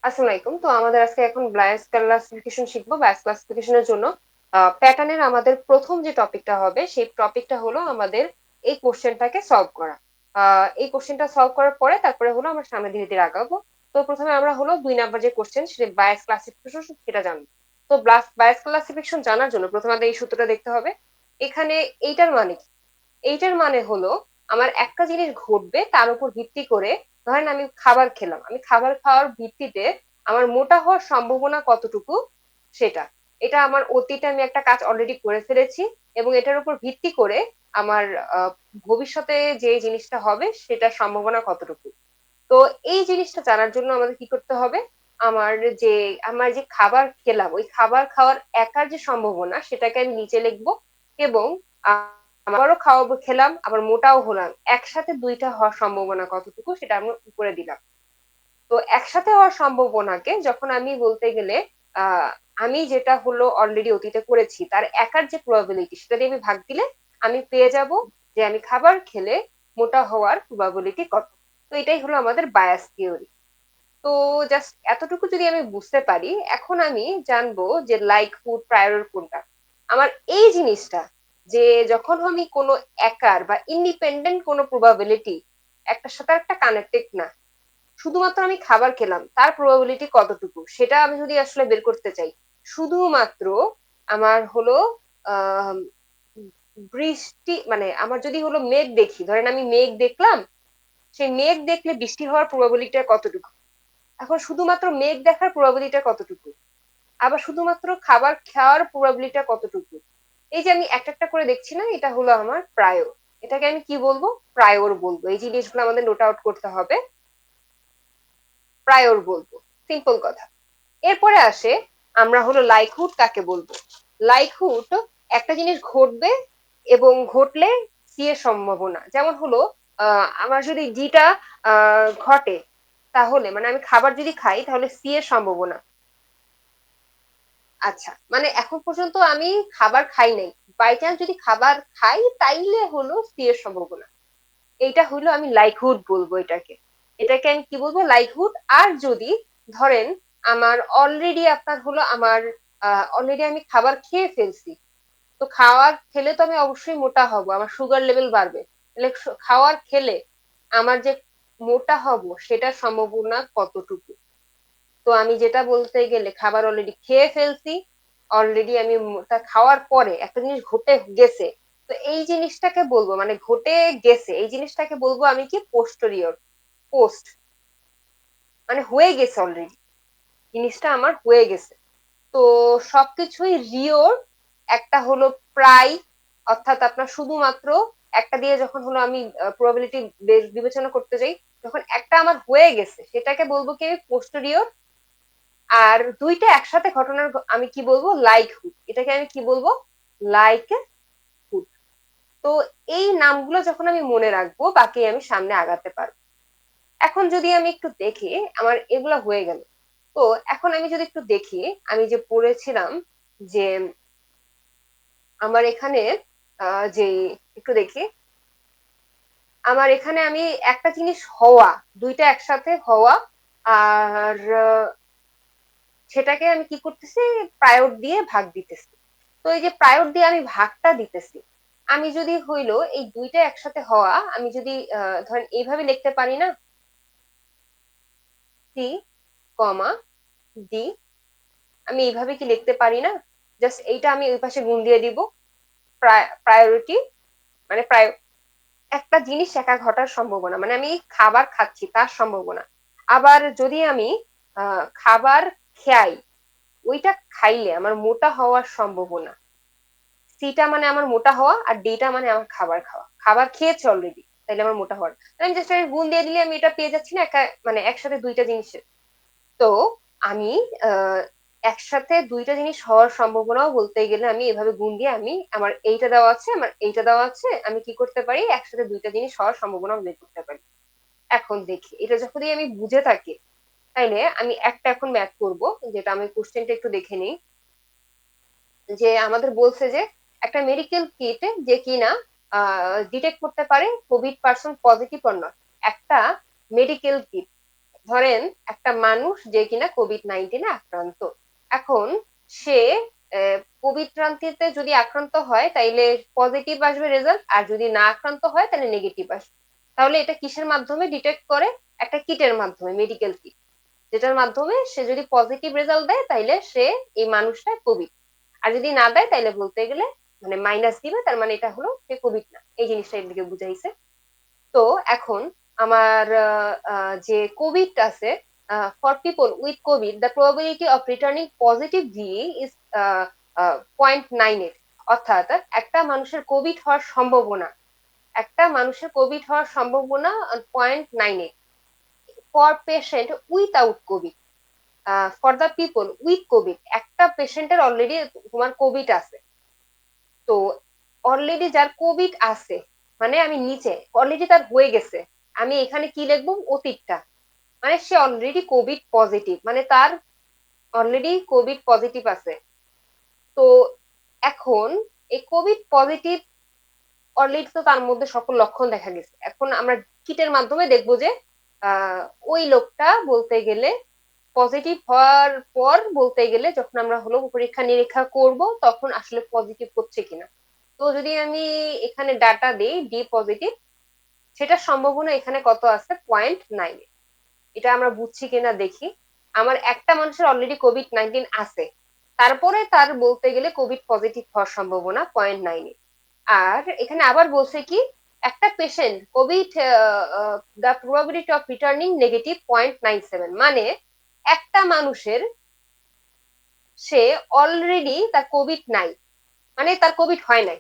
আসসালামু আলাইকুম। তো আমাদের আজকে এখন বায়াস ক্লাসিফিকেশন শিখবো। বায়াস ক্লাসিফিকেশনের জন্য প্যাটার্নের আমাদের প্রথম যে টপিকটা হবে সেই টপিকটা হলো আমাদের এই কোশ্চেনটাকে সলভ করা। এই কোশ্চেনটা সলভ করার পরে তারপরে হলো আমরা সামনে ধীরে ধীরে আগাবো। তো প্রথমে আমরা হলো 2 নাম্বার যে কোশ্চেন সেটা বায়াস ক্লাসিফিকেশন সেটা জানবো। তো বায়াস ক্লাসিফিকেশন জানার জন্য প্রথমে আমাদের এই সূত্রটা দেখতে হবে। এখানে এইটার মানে কি? এইটার মানে হলো আমার একটা জিনিস ঘটবে তার উপর ভিত্তি করে, ধরেন আমি খাবার খেলাম, আমি খাবার খাওয়ার ভিত্তিতে আমার মোটা হওয়ার সম্ভাবনা কতটুকু সেটা, এটা আমার অতীতে আমি একটা কাজ অলরেডি করে ফেলেছি এবং এটার উপর ভিত্তি করে আমার আহ, ভবিষ্যতে যে জিনিসটা হবে সেটার সম্ভাবনা কতটুকু। তো এই জিনিসটা জানার জন্য আমাদের কি করতে হবে, আমার যে আমার যে খাবার খেলাম ওই খাবার খাওয়ার একার যে সম্ভাবনা সেটাকে আমি নিচে লিখবো এবং আবারও খাওয়াবো, খেলাম আবার মোটাও হলাম, একসাথে দুইটা হওয়ার সম্ভাবনা কতটুকু সেটা আমি উপরে দিলাম। তো একসাথে হওয়ার সম্ভাবনাকে যখন আমি বলতে গেলে আহ আমি যেটা হলো অলরেডি অতীতে করেছি তার একার যে প্রবাবিলিটি সেটা দিয়ে আমি ভাগ দিলে আমি পেয়ে যাব যে আমি খাবার খেলে মোটা হওয়ার প্রবাবিলিটি কত। তো এটাই হলো আমাদের বায়াস থিওরি। তো জাস্ট এতটুকু যদি আমি বুঝতে পারি, এখন আমি জানবো যে লাইক ফুড প্রায়োর কোনটা। আমার এই জিনিসটা যে যখন আমি কোনো একার বা ইন্ডিপেন্ডেন্ট কোনো প্রবাবিলিটি একটার সাথে একটা কানেক্টেড না, শুধুমাত্র আমি খাবার খেলাম তার প্রবাবিলিটি কতটুকু সেটা আমি যদি আসলে বের করতে চাই, শুধুমাত্র আমার হলো আহ বৃষ্টি মানে আমার যদি হলো মেঘ দেখি, ধরেন আমি মেঘ দেখলাম, সেই মেঘ দেখলে বৃষ্টি হওয়ার প্রবাবিলিটিটা কতটুকু, এখন শুধুমাত্র মেঘ দেখার প্রবাবিলিটিটা কতটুকু, আবার শুধুমাত্র খাবার খাওয়ার প্রবাবিলিটিটা কতটুকু। এই যে আমি একটা একটা করে দেখছি না, এটা হলো আমার প্রায়, এটাকে আমি কি বলবো, প্রায়র বলবো। এই জিনিসগুলো আমাদের নোট আউট করতে হবে, প্রায়র বলবো, সিম্পল কথা। এরপরে আসে আমরা হলো লাইকহুড কাকে বলবো। লাইকহুড একটা জিনিস ঘটবে এবং ঘটলে সি এর সম্ভাবনা, যেমন হলো আমার যদি ডিটা ঘটে তাহলে মানে আমি খাবার যদি খাই তাহলে সি এর সম্ভাবনা। আচ্ছা, মানে এখন পর্যন্ত আমি খাবার খাই নাই, বাই চান্স যদি খাবার খাই তাইলে হলো সি এর সম্ভাবনা। এইটা হলো আমি লাইকহুড বলবো এটাকে, এটাকে আমি কি বলবো, লাইকহুড। আর যদি ধরেন আমার অলরেডি আপনার হলো আমার অলরেডি আমি খাবার খেয়ে ফেলছি, তো খাওয়ার খেলে তো আমি অবশ্যই মোটা হব, আমার সুগার লেভেল বাড়বে, তাহলে খাওয়ার খেলে আমার যে মোটা হব সেটার সম্ভাবনা কতটুকু। তো আমি যেটা বলতে গেলে খাবার অলরেডি খেয়ে ফেলছি, অলরেডি আমি তা খাওয়ার পরে একটা জিনিস ঘটে গেছে, তো এই জিনিসটাকে বলবো মানে ঘটে গেছে এই জিনিসটাকে বলবো আমি কি, পোস্টেরিয়র। পোস্ট মানে হয়ে গেছে অলরেডি, জিনিসটা আমার হয়ে গেছে। তো সবকিছুই রিওর একটা হলো প্রায়, অর্থাৎ আপনার শুধুমাত্র একটা দিয়ে যখন হলো আমি প্রবাবিলিটি বিবেচনা করতে যাই, যখন একটা আমার হয়ে গেছে সেটাকে বলবো কি আমি পোস্টেরিয়র। আর দুইটা একসাথে ঘটনার আমি কি বলবো, লাইক হুড, এটাকে আমি কি বলবো, লাইক হুড। তো এই নামগুলো যখন আমি মনে রাখবো বাকি আমি সামনে আগাতে পারবো। এখন যদি আমি একটু দেখি, আমার এগুলো হয়ে গেল। তো এখন আমি যদি একটু দেখি, আমি যে পড়েছিলাম যে আমার এখানে যে একটু দেখি, আমার এখানে আমি একটা জিনিস হওয়া, দুইটা একসাথে হওয়া, আর সেটাকে আমি কি করতেছি, প্রায়র দিয়ে ভাগ দিতেছি। তো এই যে প্রায়র দিয়ে আমি ভাগটা দিতেছি, আমি যদি হইলো এই দুইটা একসাথে হওয়া, আমি যদি ধরেন এইভাবে লিখতে পারি না, সি কমা ডি, আমি এইভাবে কি লিখতে পারি না, জাস্ট এইটা আমি ওই পাশে গুণ দিয়ে দিব। প্রায়োরিটি মানে প্রায় একটা জিনিস একা ঘটার সম্ভাবনা, মানে আমি খাবার খাচ্ছি তার সম্ভাবনা। আবার যদি আমি খাবার খাই, ওইটা খাইলে আমার মোটা হওয়ার সম্ভাবনা, সিটা মানে আমার মোটা হওয়া আর ডিটা মানে আমার খাবার খাওয়া, খাবার খেয়েছে অলরেডি তাইলে আমার মোটা হওয়ার। আমি জাস্ট গুণ দিয়ে দিলে আমি এটা পেয়ে যাচ্ছি না, মানে একসাথে দুইটা জিনিসের। তো আমি আহ একসাথে দুইটা জিনিস হওয়ার সম্ভাবনাও বলতে গেলে আমি এভাবে গুণ দিয়ে, আমি আমার এইটা দেওয়া আছে আমার এইটা দেওয়া আছে, আমি কি করতে পারি, একসাথে দুইটা জিনিস হওয়ার সম্ভাবনা বের করতে পারি। এখন দেখি এটা যখনই আমি বুঝে থাকি, তাইলে আমি একটা এখন ম্যাথ করব, যেটা আমি কোশ্চেনটা একটু দেখে নিই। যে আমাদের বলছে যে একটা মেডিকেল কিট যে কিনা ডিটেক্ট করতে পারে Covid person positive or not, একটা মেডিকেল কিট, ধরেন একটা মানুষ যে কিনা কোভিড-19 আক্রান্ত, এখন সে কোভিড-19 যদি আক্রান্ত হয় তাইলে পজিটিভ আসবে রেজাল্ট, আর যদি না আক্রান্ত হয় তাহলে নেগেটিভ আসবে। তাহলে এটা কিসের মাধ্যমে ডিটেক্ট করে? একটা কিটের মাধ্যমে, মেডিকেল কিট, যেটার মাধ্যমে সে যদি পজিটিভ রেজাল্ট দেয় তাইলে সে এই মানুষটা কোভিড, আর যদি না দেয় তাইলে বলতে গেলে মানে মাইনাস দিবে, তার মানে এটা হলো সে কোভিড না। এই জিনিসটা এদিকে বুঝাইছে। তো এখন আমার যে কোভিড আছে, for people with Covid the probability of returning positive ভিই is 0.98। অর্থাৎ একটা মানুষের কোভিড হওয়ার সম্ভাবনা 0.98 for patient without Covid. For the people with Covid, একটা পেশেন্টের অলরেডি তোমার কোভিড আছে, তো অলরেডি যার কোভিড আছে মানে আমি নিচে অলরেডি তার হয়ে গেছে, আমি এখানে কি লিখবো? অতীতটা, মানে সে অলরেডি কোভিড পজিটিভ, মানে তার অলরেডি কোভিড পজিটিভ আছে। তো এখন এই কোভিড পজিটিভ অলরেডি তো তার মধ্যে সকল লক্ষণ দেখা গেছে, এখন আমরা কিটের মাধ্যমে দেখবো যে ওই লোকটা বলতে গেলে পজিটিভ হওয়ার পর বলতে গেলে যখন আমরা হলো পরীক্ষা নিরীক্ষা করব তখন আসলে পজিটিভ হচ্ছে কিনা। তো যদি আমি এখানে ডাটা দিই ডি পজিটিভ, সেটার সম্ভাবনা এখানে কত আছে? 0.9। এটা আমরা বুঝছি কিনা দেখি। আমার একটা মানুষের অলরেডি কোভিড-19 আছে, তারপরে তার বলতে গেলে কোভিড পজিটিভ হওয়ার সম্ভাবনা 0.9। আর এখানে আবার বলছে কি, একটা patient Covid the probability of returning negative 0.97, মানে একটা মানুষের সে অলরেডি তার কোভিড নাই, মানে তার কোভিড হয় নাই,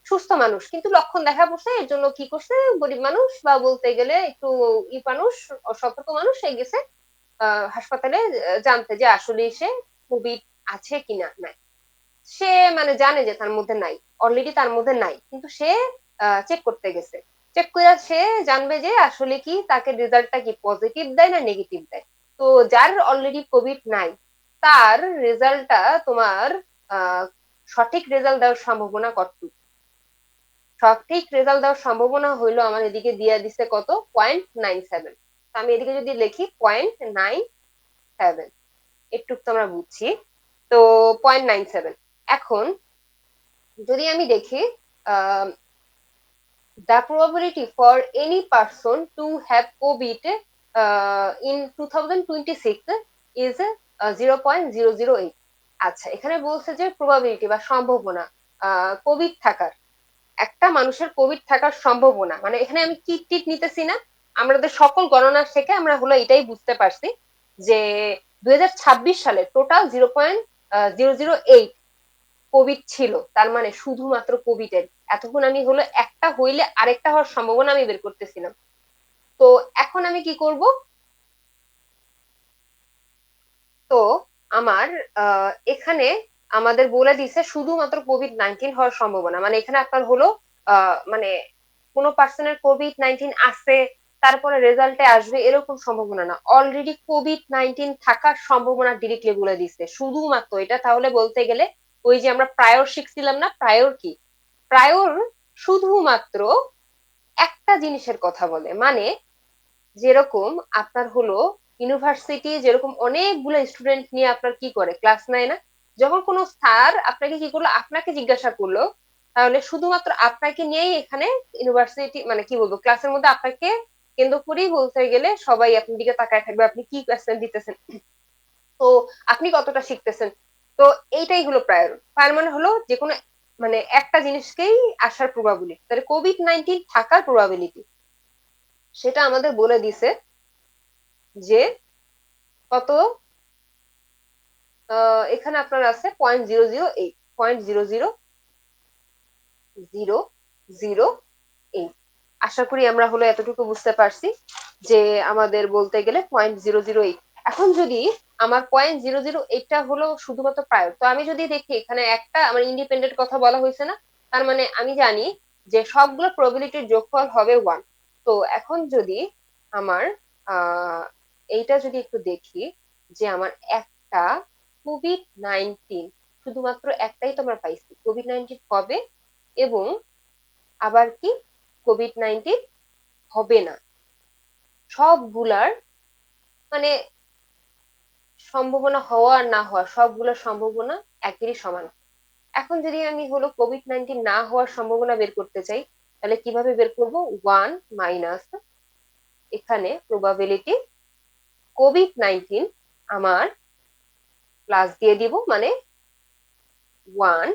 সুস্থ মানুষ কিন্তু লক্ষণ দেখা পড়ছে, এর জন্য কি করছে গরিব মানুষ বা বলতে গেলে একটু মানুষ, অসতর্ক মানুষ, সে গেছে হাসপাতালে জানতে যে আসলে সে কোভিড আছে কিনা নাই। সে মানে জানে যে তার মধ্যে নাই, অলরেডি তার মধ্যে নাই, কিন্তু সে চেক করতে গেছে, চেক করে সে জানবে যে আসলে কি তাকে রেজাল্টটা কি পজিটিভ দেয় না নেগেটিভ দেয়। তো যার অলরেডি কোভিড নাই তার রেজাল্টটা তোমার আহ সঠিক রেজাল্ট দেওয়ার সম্ভাবনা কত? সঠিক রেজাল্ট দেওয়ার সম্ভাবনা হইলো আমার এদিকে দিয়ে দিছে কত? 0.97। আমি এদিকে যদি লিখি 0.97, একটু তো আমরা বুঝছি, তো 0.97। এখন যদি আমি দেখি the probability for any person to have COVID in 2026 is 0.008। আচ্ছা, এখানে বলছে যে প্রবাবিলিটি বা সম্ভাবনা কোভিড থাকার, একটা মানুষের কোভিড থাকার সম্ভাবনা, মানে এখানে আমি কিট টিট নিতেছি না, আমাদের সকল গণনা থেকে আমরা হলো এটাই বুঝতে পারছি যে 2026 সালে টোটাল 0.008 কোভিড ছিল, তার মানে শুধুমাত্র কোভিড এর। এতক্ষণ আমি হলো একটা হইলে আরেকটা হওয়ার সম্ভাবনা আমি বের করতেছিলাম। তো এখন আমি কি করব? তো আমার এখানে আমাদের বলে দিছে শুধুমাত্র কোভিড-19 হওয়ার সম্ভাবনা, মানে এখানে আপনার হলো মানে কোনো পার্সনের কোভিড-19 আছে তারপরে রেজাল্টে আসবে এরকম সম্ভাবনা না, অলরেডি কোভিড-19 থাকার সম্ভাবনা ডিরেক্টলি বলে দিচ্ছে শুধুমাত্র এটা। তাহলে বলতে গেলে ওই যে আমরা প্রায়র শিখছিলাম না, প্রায়র কি? প্রায়র শুধুমাত্র একটা জিনিসের কথা বলে, মানে যেরকম আপনার হলো ইউনিভার্সিটি যেরকম অনেকগুলো স্টুডেন্ট নিয়ে আপনার কি করে ক্লাস নেয় না, যখন কোনো স্যার আপনাকে কি করলো, আপনাকে জিজ্ঞাসা করলো, তাহলে শুধুমাত্র আপনাকে নিয়েই এখানে ইউনিভার্সিটি মানে কি বলবো ক্লাসের মধ্যে আপনাকে কেন্দ্র করেই বলতে গেলে সবাই আপনার দিকে তাকায় থাকবে, আপনি কি কোয়েশ্চেন দিতেছেন, তো আপনি কতটা শিখতেছেন। তো এইটাই হলো প্রায়র। প্রায়র মানে হলো যে কোনো মানে একটা জিনিসকেই আসার প্রবাবিলিটি, তাহলে কোভিড-19 থাকার প্রবাবিলিটি সেটা আমাদের বলে দিছে যে কত, এখানে আপনার আছে 0.008, 0.00008। আশা করি আমরা হলো এতটুকু বুঝতে পারছি যে আমাদের বলতে গেলে 0.008। এখন যদি আমার 0.008টা হলো শুধুমাত্র প্রায়র, তো আমি যদি দেখি এখানে একটা আমার ইন্ডিপেন্ডেন্ট কথা বলা হয়েছে না, তার মানে আমি জানি যে সবগুলো প্রবাবিলিটির যোগফল হবে 1। তো এখন যদি আমার এইটা যদি একটু দেখি যে আমার একটা কোভিড-19, শুধুমাত্র একটাই তো আমরা পাইছি কোভিড-19 হবে, এবং আবার কি কোভিড-19 হবে না, সবগুলার মানে সম্ভাবনা হওয়া আর না হওয়া সবগুলো সম্ভাবনা একই সমান। এখন যদি আমি হলো কোভিড-19 না হওয়ার সম্ভাবনা বের করতে চাই, তাহলে কিভাবে বের করব? 1 - এখানে প্রবাবিলিটি কোভিড-19 আমার প্লাস দিয়ে দিব, মানে 1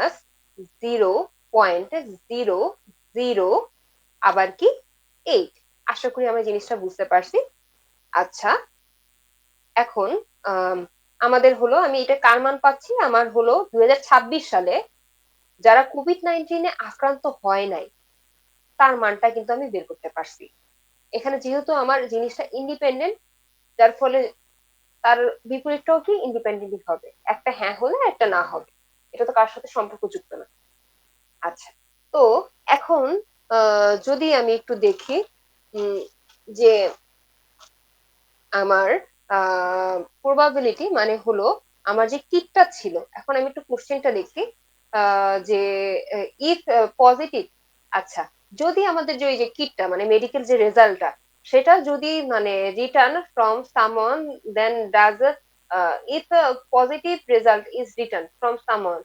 - 0.00 আবার কি 8। আশা করি আমরা জিনিসটা বুঝতে পারছি। আচ্ছা, এখন আম, আমাদের হলো, আমি এটা কার মান পাচ্ছি, আমার হলো 2026 সালে যারা কোভিড-19 আক্রান্ত হয় নাই তার মানটা কিন্তু আমি বের করতে পারছি। এখানে যেহেতু আমার জিনিসটা ইন্ডিপেন্ডেন্ট, যার ফলে তার বিপরীতটাও কি ইন্ডিপেন্ডেন্টই হবে, একটা হ্যাঁ হলে একটা না হবে, এটা তো কার সাথে সম্পর্কযুক্ত না। আচ্ছা, তো এখন যদি আমি একটু দেখি যে আমার প্রবাবিলিটি মানে হলো আমার যে কিটটা ছিল, এখন আমি একটু কোশ্চেনটা দেখি যে ইফ পজিটিভ। আচ্ছা, যদি আমাদের যে ওই যে কিটটা মানে মেডিকেল যে রেজাল্টটা, সেটা যদি মানে return from someone, then does if positive result is return from someone,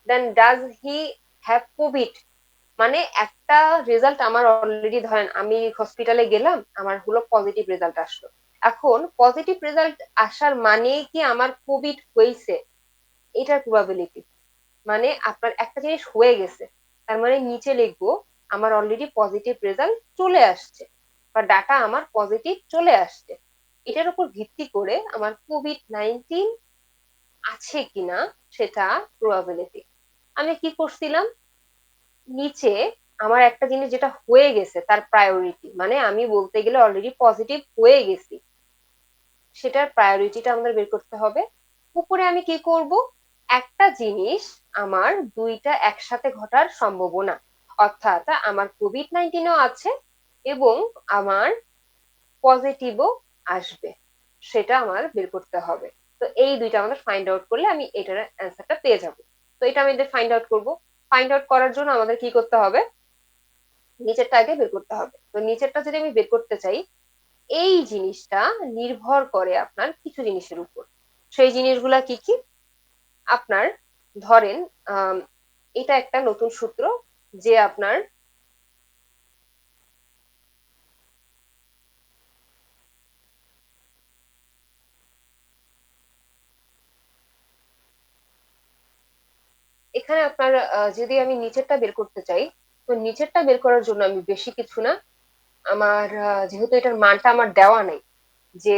then does he have COVID. মানে একটা রেজাল্ট আমার অলরেডি, ধরেন আমি হসপিটালে গেলাম, আমার হলো পজিটিভ রেজাল্ট আসলো। এখন পজিটিভ রেজাল্ট আসার মানে কি আমার কোভিড হয়েছে, এটার প্রবাবিলিটি। মানে আপনার একটা জিনিস হয়ে গেছে, তার মানে নিচে লিখবো আমার অলরেডি পজিটিভ রেজাল্ট চলে আসছে, বা ডাটা আমার পজিটিভ চলে আসছে। এটার উপর ভিত্তি করে আমার কোভিড-19 আছে কিনা সেটা প্রবাবিলিটি। আমি কি করছিলাম, নিচে আমার একটা জিনিস যেটা হয়ে গেছে তার প্রায়োরিটি, মানে আমি বলতে গেলে অলরেডি পজিটিভ হয়ে গেছি, সেটার প্রায়োরিটিটা আমাদের বের করতে হবে। উপরে আমি কি করব, একটা জিনিস আমার দুইটা একসাথে ঘটার সম্ভাবনা, অর্থাৎ আমার কোভিড-19ও আছে এবং আমার পজিটিভও আসবে, সেটা আমার বের করতে হবে। তো এই দুইটা আমাদের ফাইন্ড আউট করলে আমি এটার অ্যান্সারটা পেয়ে যাব। তো এটা আমাদের ফাইন্ড আউট করব। ফাইন্ড আউট করার জন্য আমাদের কি করতে হবে, নিচেরটা আগে বের করতে হবে। তো নিচেরটা যদি আমি বের করতে চাই, এই জিনিসটা নির্ভর করে আপনার কিছু জিনিসের উপর। সেই জিনিসগুলা কি কি, আপনার ধরেন আহ এটা একটা নতুন সূত্র, যে আপনার এখানে আপনার যদি আমি নিচেরটা বের করতে চাই, তো নিচেরটা বের করার জন্য আমি বেশি কিছু না, আমার যেহেতু এটার মানটা আমার দেওয়া নেই, যে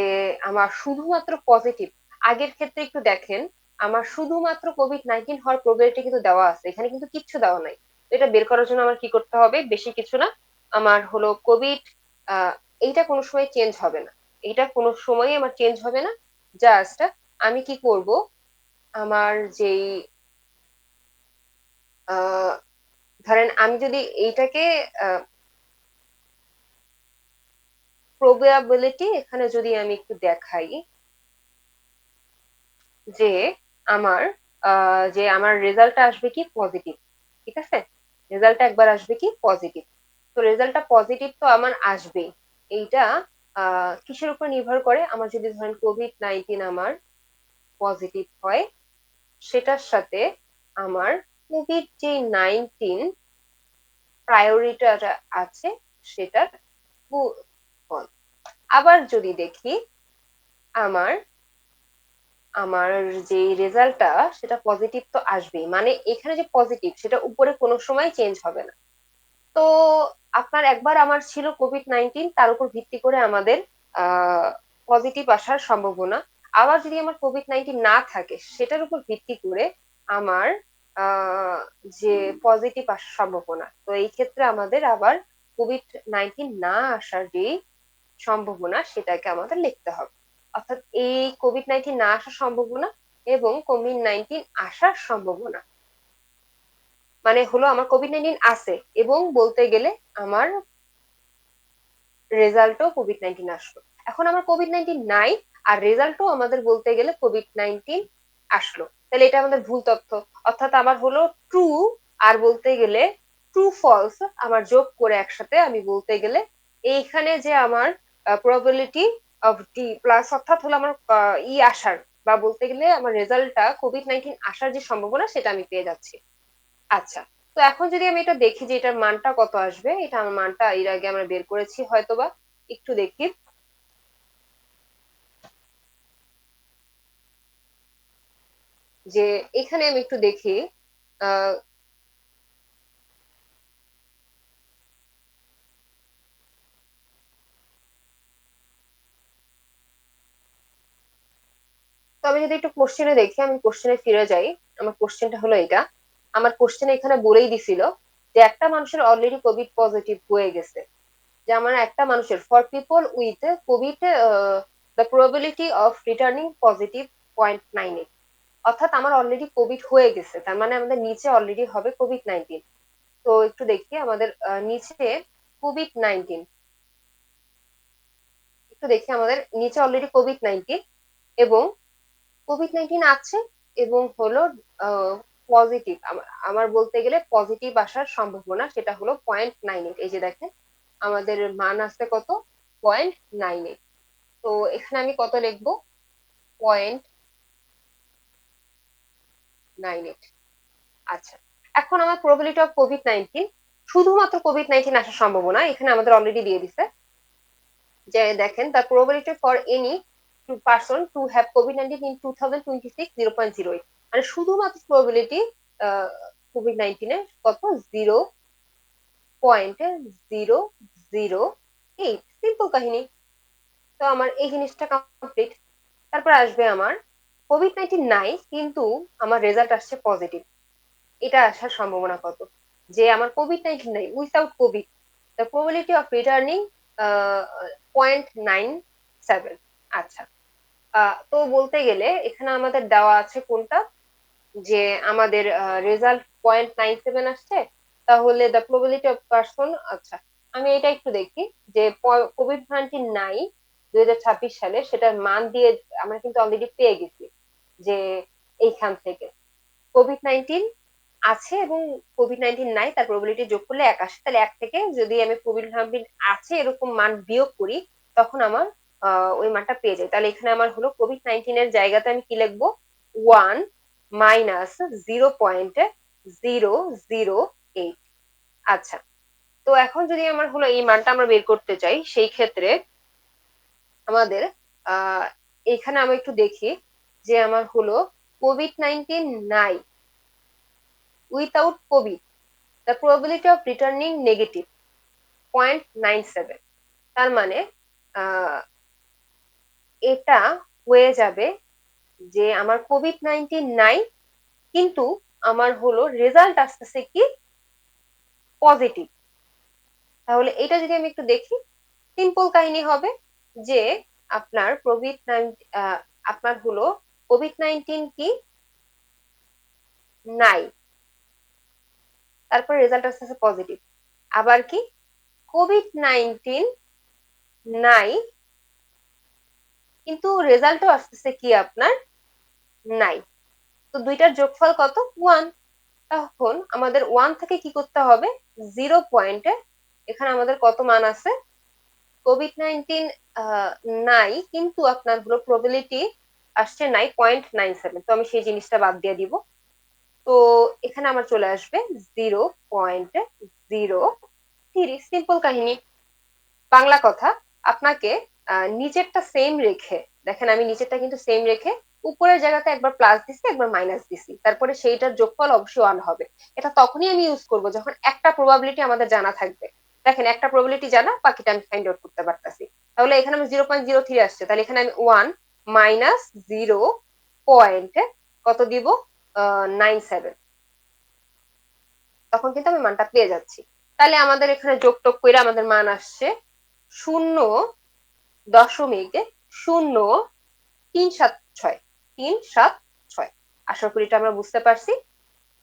আমার শুধুমাত্র পজিটিভ, আগের ক্ষেত্রে একটু দেখেন আমার শুধুমাত্র কোভিড-19 হওয়ার প্রবাবিলিটি কিন্তু দেওয়া আছে, এখানে কিন্তু কিচ্ছু দেওয়া নাই। তো এটা বের করার জন্য আমার কি করতে হবে, বেশি কিছু না, আমার হলো কোভিড আহ এইটা কোনো সময় চেঞ্জ হবে না, এটা কোনো সময় আমার চেঞ্জ হবে না। জাস্ট আমি কি করব, আমার যেই আহ ধরেন আমি যদি এইটাকে প্রবাবিলিটি এখানে যদি আমি একটু দেখাই, যে আমার যে আমার রেজাল্টটা আসবে কি পজিটিভ, ঠিক আছে, রেজাল্টটা একবার আসবে কি পজিটিভ। তো রেজাল্টটা পজিটিভ তো আমার আসবেই। এইটা কিসের উপর নির্ভর করে, আমার যদি ধরেন কোভিড-19 আমার পজিটিভ হয়, সেটার সাথে আমার কোভিড-19 প্রায়োরিটিটা আছে সেটার ফল। আবার যদি দেখি আমার আমার যে রেজাল্টটা সেটা পজিটিভ তো আসবেই, মানে এখানে যে পজিটিভ সেটা উপরে কোনো সময় চেঞ্জ হবে না। তো আপনার একবার আমার ছিল কোভিড-19, তার উপর ভিত্তি করে আমাদের পজিটিভ আসার সম্ভাবনা। আবার যদি আমার কোভিড-19 না থাকে, সেটার উপর ভিত্তি করে আমার আহ যে পজিটিভ আসার সম্ভাবনা। তো এই ক্ষেত্রে আমাদের আবার কোভিড-19 না আসার যে সম্ভাবনা সেটাকে আমাদের লিখতে হবে। অর্থাৎ এই কোভিড-19 না আসার সম্ভাবনা এবং কোভিড-19 আসার সম্ভাবনা, মানে হলো আমার কোভিড-19 আছে এবং বলতে গেলে আমার রেজাল্টও কোভিড-19 আসলো। এখন আমার কোভিড-19 নাই আর রেজাল্টও আমাদের বলতে গেলে কোভিড-19 আসলো, তাহলে এটা আমাদের ভুল তথ্য। অর্থাৎ আমার হলো ট্রু আর বলতে গেলে ট্রু ফলস আমার যোগ করে একসাথে আমি বলতে গেলে এইখানে যে আমার প্রবাবিলিটি অফ ডি প্লাস, অর্থাৎ হলো আমার আসার, বা বলতে গেলে আমার রেজাল্টটা কোভিড-19 আসার যে সম্ভাবনা সেটা আমি পেয়ে যাচ্ছি। আচ্ছা, তো এখন যদি আমি এটা দেখি যে এটার মানটা কত আসবে, এটা আমার মানটা এর আগে আমরা বের করেছি হয়তোবা, একটু দেখি যে এখানে আমি একটু দেখি। আহ তো আমি যদি একটু কোশ্চেনে দেখি, আমি কোশ্চেনে ফিরে যাই। আমার কোশ্চেনটা হলো এটা, আমার কোশ্চেনে এখানে বলেই দিছিল যে একটা মানুষের অলরেডি কোভিড পজিটিভ হয়ে গেছে, যে আমার একটা মানুষের, for people with Covid the probability of returning positive 0.98। অর্থাৎ আমার অলরেডি কোভিড হয়ে গেছে, তার মানে আমাদের নিচে অলরেডি হবে কোভিড-19। তো একটু দেখি আমাদের নিচে কোভিড-19, একটু দেখি আমাদের নিচে অলরেডি কোভিড-19 এবং কোভিড-19 আছে এবং হলো পজিটিভ, আমার বলতে গেলে পজিটিভ আসার সম্ভাবনা সেটা হলো 0.98। এই যে দেখেন আমাদের মান আসছে কত, 0.98। তো এখানে আমি কত লিখবো, 0.98। আচ্ছা, এখন আমার প্রবাবিলিটি অফ কোভিড-19, শুধুমাত্র কোভিড-19 আসার সম্ভাবনা এখানে আমাদের অলরেডি দিয়ে দিছে, যে দেখেন the probability for any person to have COVID-19 in 2026 0.08, মানে শুধুমাত্র প্রবাবিলিটি কোভিড-19 এর কত, 0.008। সিম্পল কাহিনী। তো আমার এই জিনিসটা কমপ্লিট। তারপর আসবে আমার কোভিড-19 নাই কিন্তু আমার রেজাল্ট আসছে পজিটিভ, এটা আসার সম্ভাবনা কত, যে আমার কোভিড-19 নাই without Covid, the probability of returning 0.97। আচ্ছা, তো বলতে গেলে এখানে আমাদের দেওয়া আছে কোনটা, যে আমাদের রেজাল্ট 0.97 আসছে, তাহলে দ্য প্রবাবিলিটি অফ পার্সন, আচ্ছা আমি এটা একটু দেখি, যে কোভিড-19 নাই 2026 সালে, সেটার মান দিয়ে আমরা কিন্তু অলরেডি পেয়ে গেছি যে এইখান থেকে কোভিড-19 আছে এবং কোভিড-19 নাই, তার প্রবাবিলিটি যোগ করলে 1 আসে, তাহলে 1 থেকে যদি আমি কোভিড-19 আছে এরকম মান বিয়োগ করি, তখন আমার ওই মানটা পেয়ে যাই। তাহলে এখানে আমার হলো কোভিড-19 এর জায়গাতে আমি কি লিখবো, 1 মাইনাস 0.008। আচ্ছা, তো এখন যদি আমার হলো এই মানটা আমরা বের করতে চাই, সেই ক্ষেত্রে আমাদের আহ এখানে আমি একটু দেখি যে আমার হলো কোভিড-19 নাই without Covid, the probability of returning negative 0.97। তার মানে আহ এটা হয়ে যাবে যে আমার কোভিড-19 নাই কিন্তু আমার হলো রেজাল্ট আসতেছে কি, পজিটিভ। তাহলে এটা যদি আমি একটু দেখি, সিম্পল কাহিনী হবে যে আপনার আপনার হলো কোভিড-19 কি, নাই, তারপর রেজাল্ট আসতেছে পজিটিভ। আবার কি, কোভিড-19 নাই কিন্তু রেজাল্টও আসতেছে কি আপনার, নাই। তো দুইটার যোগফল কত, 1। তখন আমাদের 1 থেকে কি করতে হবে, 0 পয়েন্টে, এখানে আমাদের কত মান আছে, কোভিড-19 নাই কিন্তু আপনার হলো প্রবাবিলিটি আসছে নাই 0.97, তো আমি সেই জিনিসটা বাদ দিয়ে দিব। তো এখানে আমার চলে আসবে 0.03। সিম্পল কাহিনী। বাংলা কথা, আপনাকে নিচেরটা সেম রেখে, দেখেন আমি নিচেরটা কিন্তু সেম রেখে উপরের জায়গাতে একবার প্লাস দিছি একবার মাইনাস দিছি, তারপরে সেইটার যোগফল অবশ্যই 1 হবে। এটা তখনই আমি ইউজ করব যখন একটা প্রবাবিলিটি আমাদের জানা থাকবে। দেখেন একটা প্রবাবিলিটি জানা, বাকিটা আমি ফাইন্ড আউট করতে পারতাছি। তাহলে এখানে আমি 0.03 আসছে, তাহলে এখানে আমি 1 মাইনাস 0 কত দিব, 97, তখন কিন্তু আমি মানটা পেয়ে যাচ্ছি। তাহলে আমাদের এখানে যোগ টোগ করে আমাদের মান আসছে 0.0376, 376। আশা করি এটা আমরা বুঝতে পারছি।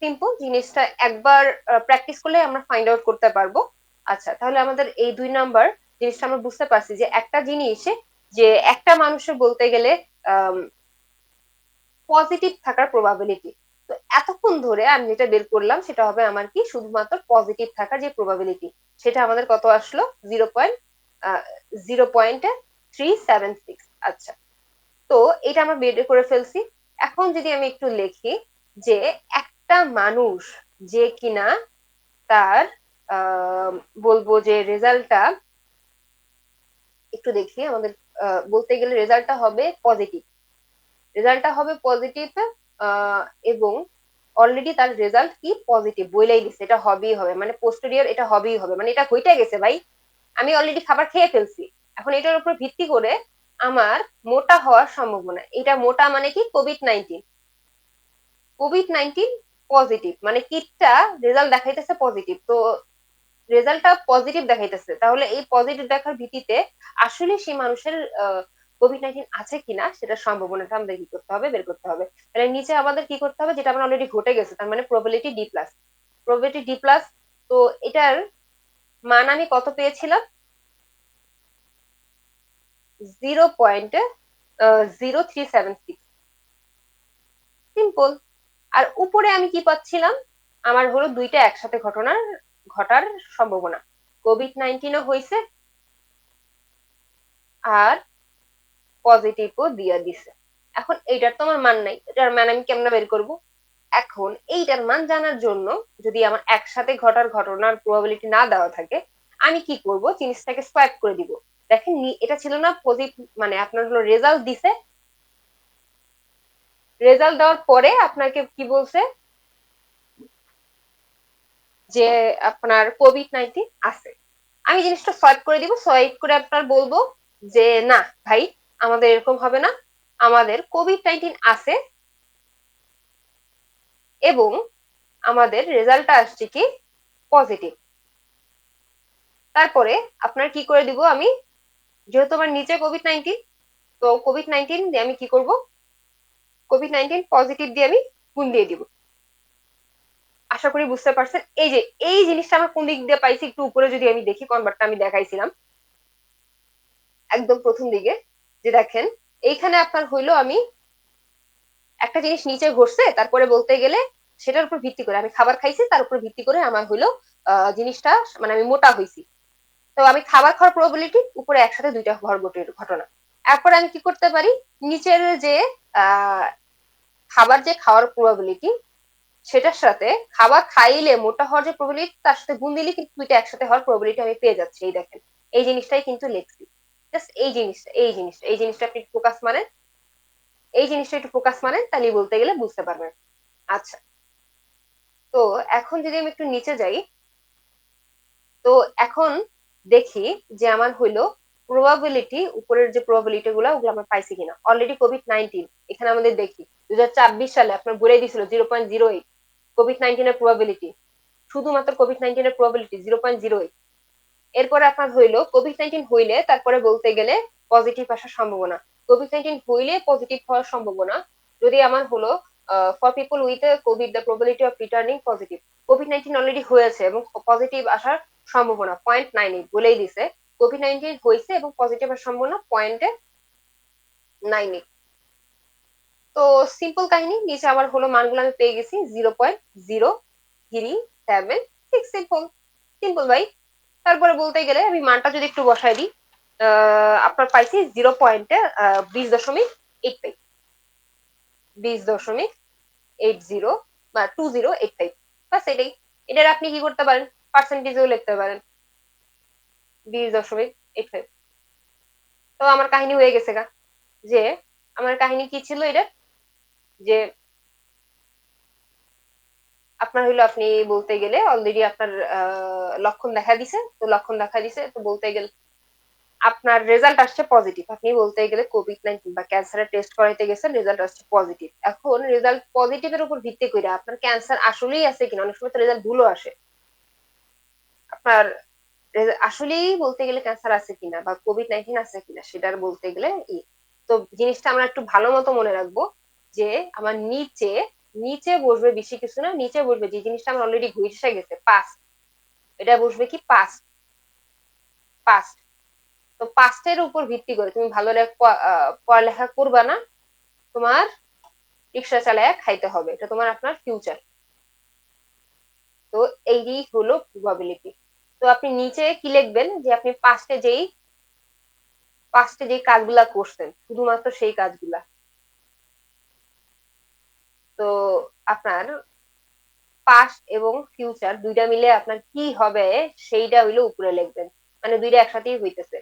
সিম্পল জিনিসটা একবার প্র্যাকটিস করলে আমরা ফাইন্ড আউট করতে পারবো। আচ্ছা, তাহলে আমাদের এই 2 নাম্বার জিনিসটা আমরা বুঝতে পারছি যে একটা জিনিস, যে একটা মানুষের বলতে গেলে পজিটিভ থাকার প্রবাবিলিটি, তো এতক্ষণ ধরে আমি যেটা বের করলাম সেটা হবে আমার কি, শুধুমাত্র পজিটিভ থাকার যে প্রবাবিলিটি, সেটা আমাদের কত আসলো, 0.008। 0.376। আচ্ছা, তো এটা আমরা বের করে ফেলছি। এখন যদি আমি একটু লিখি যে একটা মানুষ যে কিনা তার বলবো যে রেজাল্টটা একটু দেখি আমাদের, বলতে গেলে রেজাল্টটা হবে পজিটিভ। রেজাল্টটা হবে পজিটিভ, এবং অলরেডি তার রেজাল্ট কি পজিটিভ বলেই দিচ্ছে, এটা হবেই হবে, মানে পোস্টেরিয়র এটা হবেই হবে, মানে এটা হইতে গেছে ভাই, আমি অলরেডি খাবার খেয়ে ফেলছি। এখন এটার উপর ভিত্তি করে আমার মোটা হওয়ার সম্ভাবনা, এটা মোটা মানে কি কোভিড-19, কোভিড-19 পজিটিভ, মানে কিটটা রেজাল্ট দেখাইতেছে পজিটিভ, তো রেজাল্টটা পজিটিভ দেখাইতেছে, তাহলে এই পজিটিভ দেখার ভিত্তিতে আসলে সেই মানুষের কোভিড-19 আছে কিনা সেটার সম্ভাবনাটা আমাদের কি করতে হবে, বের করতে হবে। তাহলে নিচে আমাদের কি করতে হবে, যেটা আমার অলরেডি ঘটে গেছে, তার মানে probability D plus, probability D plus. তো এটার মান আমি কত পেয়েছিলাম, 0.0376, সিম্পল। আর উপরে আমি কি পাচ্ছিলাম, আমার হলো দুইটা একসাথে ঘটার সম্ভাবনা, কোভিড-19ও হয়েছে আর পজিটিভও দিয়ে দিছে। এখন এইটার তো আমার মান নাই, এটার মান আমি কেমনে বের করব? এখন এইটার মান জানার জন্য যদি আমার একসাথে ঘটার ঘটনার প্রবাবিলিটি না দেওয়া থাকে, আমি কি করব, জিনিসটাকে সোয়াইপ করে দিব। দেখেন এটা ছিল না পজিটিভ, মানে আপনার হলো রেজাল্ট দিছে, রেজাল্ট দেওয়ার পরে আপনাকে কি বলছে যে আপনার কোভিড-19 আছে, আমি জিনিসটা সোয়াইপ করে দিব, সোয়াইপ করে আপনার বলবো যে না ভাই, আমাদের এরকম হবে না, আমাদের কোভিড-19 আছে এবং আমাদের রেজাল্টটা আসছে কি পজিটিভ। তারপরে আপনার কি করে দিব আমি, যেহেতু আমার নিচে কোভিড-19, তো কোভিড-19 দিয়ে আমি কি করব, কোভিড-19 পজিটিভ দিয়ে আমি গুণ দিয়ে দিব। আশা করি বুঝতে পারছেন। এই যে এই জিনিসটা আমরা কোন দিক দিয়ে পাইছি, একটু উপরে যদি আমি দেখি, কনভার্টটা আমি দেখাইছিলাম একদম প্রথম দিকে, যে দেখেন এইখানে আপনার হইলো আমি একটা জিনিস নিচে ঘটছে, তারপরে বলতে গেলে সেটার উপর ভিত্তি করে আমি খাবার খাইছি, তার উপর ভিত্তি করে আমার হইলো জিনিসটা, মানে আমি মোটা হয়েছি। তো আমি খাবার খাওয়ার প্রবাবিলিটি উপরে একসাথে দুইটা ঘটনা। এরপরে আমি কি করতে পারি, নিচের যে আহ খাবার যে খাওয়ার প্রবাবিলিটি, সেটার সাথে খাবার খাইলে মোটা হওয়ার যে প্রবাবিলিটি, তার সাথে গুণ দিলে কিন্তু দুইটা একসাথে হওয়ার প্রবাবিলিটি আমি পেয়ে যাচ্ছি। এই দেখেন, এই জিনিসটাই কিন্তু লিখছি। জাস্ট এই জিনিসটা আপনি ফোকাস মানেন, এই জিনিসটা একটু ফোকাস মানেন, তাহলে বলতে গেলে বুঝতে পারবেন। আচ্ছা, তো এখন যদি আমি একটু নিচে যাই, তো এখন দেখি যে আমার হইলো প্রবাবিলিটি, উপরের যে প্রবাবিলিটি গুলো ওগুলো আমরা পাইছি কিনা। অলরেডি কোভিড-19 এখানে আমাদের দেখি 2024 সালে আপনার বলে দিয়েছিল 0.08 কোভিড-19 এর প্রবাবিলিটি, শুধুমাত্র কোভিড-19 এর প্রবাবিলিটি 0.08। এরপরে আপনার হইলো কোভিড-19 হইলে তারপরে বলতে গেলে পজিটিভ আসার সম্ভাবনা, কোভিড-19 হইলে পজিটিভ হওয়ার সম্ভাবনা যদি আমার হলো for people with Covid the probability of returning positive, COVID-19 already হয়েছে এবং পজিটিভ আসার সম্ভাবনা 0.98 বলেই দিছে, কোভিড-19 হয়েছে এবং পজিটিভ আসার সম্ভাবনা 0.98। তো সিম্পল কাহিনী, নিচে আমার হলো মানগুলো আমি পেয়ে গেছি 0.0376, সিম্পল, সিম্পল ভাই। তারপরে বলতে গেলে আমি মানটা যদি একটু বসাই দিই, আপনার পাইছি 20.20.85, 20.80 বা 2085, বাস এটাই। এটার আপনি কি করতে পারেন, পার্সেন্টেজেও লিখতে পারেন 20.85। তো আমার কাহিনী হয়ে গেছে গা, যে আমার কাহিনী কি ছিল এটা, যে আপনার হইলো আপনি বলতে গেলে অলরেডি আপনার লক্ষণ দেখা দিছে, তো লক্ষণ দেখা দিছে, তো বলতে গেলে আপনার রেজাল্ট আসছে পজিটিভ, আপনি বলতে গেলে কোভিড-19 বা ক্যান্সারের টেস্ট করাইতে গেছেন, রেজাল্ট আসছে পজিটিভ। এখন রেজাল্ট পজিটিভের উপর ভিত্তি করে আপনার ক্যান্সার আসলেই আছে কিনা, অনেক সময় তো রেজাল্ট ভুলও আসে, আপনার আসলেই বলতে গেলে ক্যান্সার আছে কিনা বা কোভিড-19 আছে কিনা সেটার বলতে গেলে তো জিনিসটা আমরা একটু ভালো মতো মনে রাখবো, যে আমার নিচে নিচে বসবে বেশি কিছু না, নিচে বসবে যে জিনিসটা আমার অলরেডি ঘুষে গেছে পাস্ট, এটা বসবে কি পাস্ট, পাস্ট। তো পাস্টের উপর ভিত্তি করে তুমি ভালো পড়ালেখা করবা না, তোমার রিক্সা চালায় খাইতে হবে, এটা তোমার আপনার ফিউচার। তো এই হলো প্রবাবিলিটি। তো আপনি নিচে কি লিখবেন, যে আপনি পাস্টে যেই পাস্টে যে কাজগুলা করছেন শুধুমাত্র সেই কাজগুলা। তো আপনার পাস্ট এবং ফিউচার দুইটা মিলে আপনার কি হবে সেইটা হইলো উপরে লিখবেন, মানে দুইটা একসাথেই হইতেছে,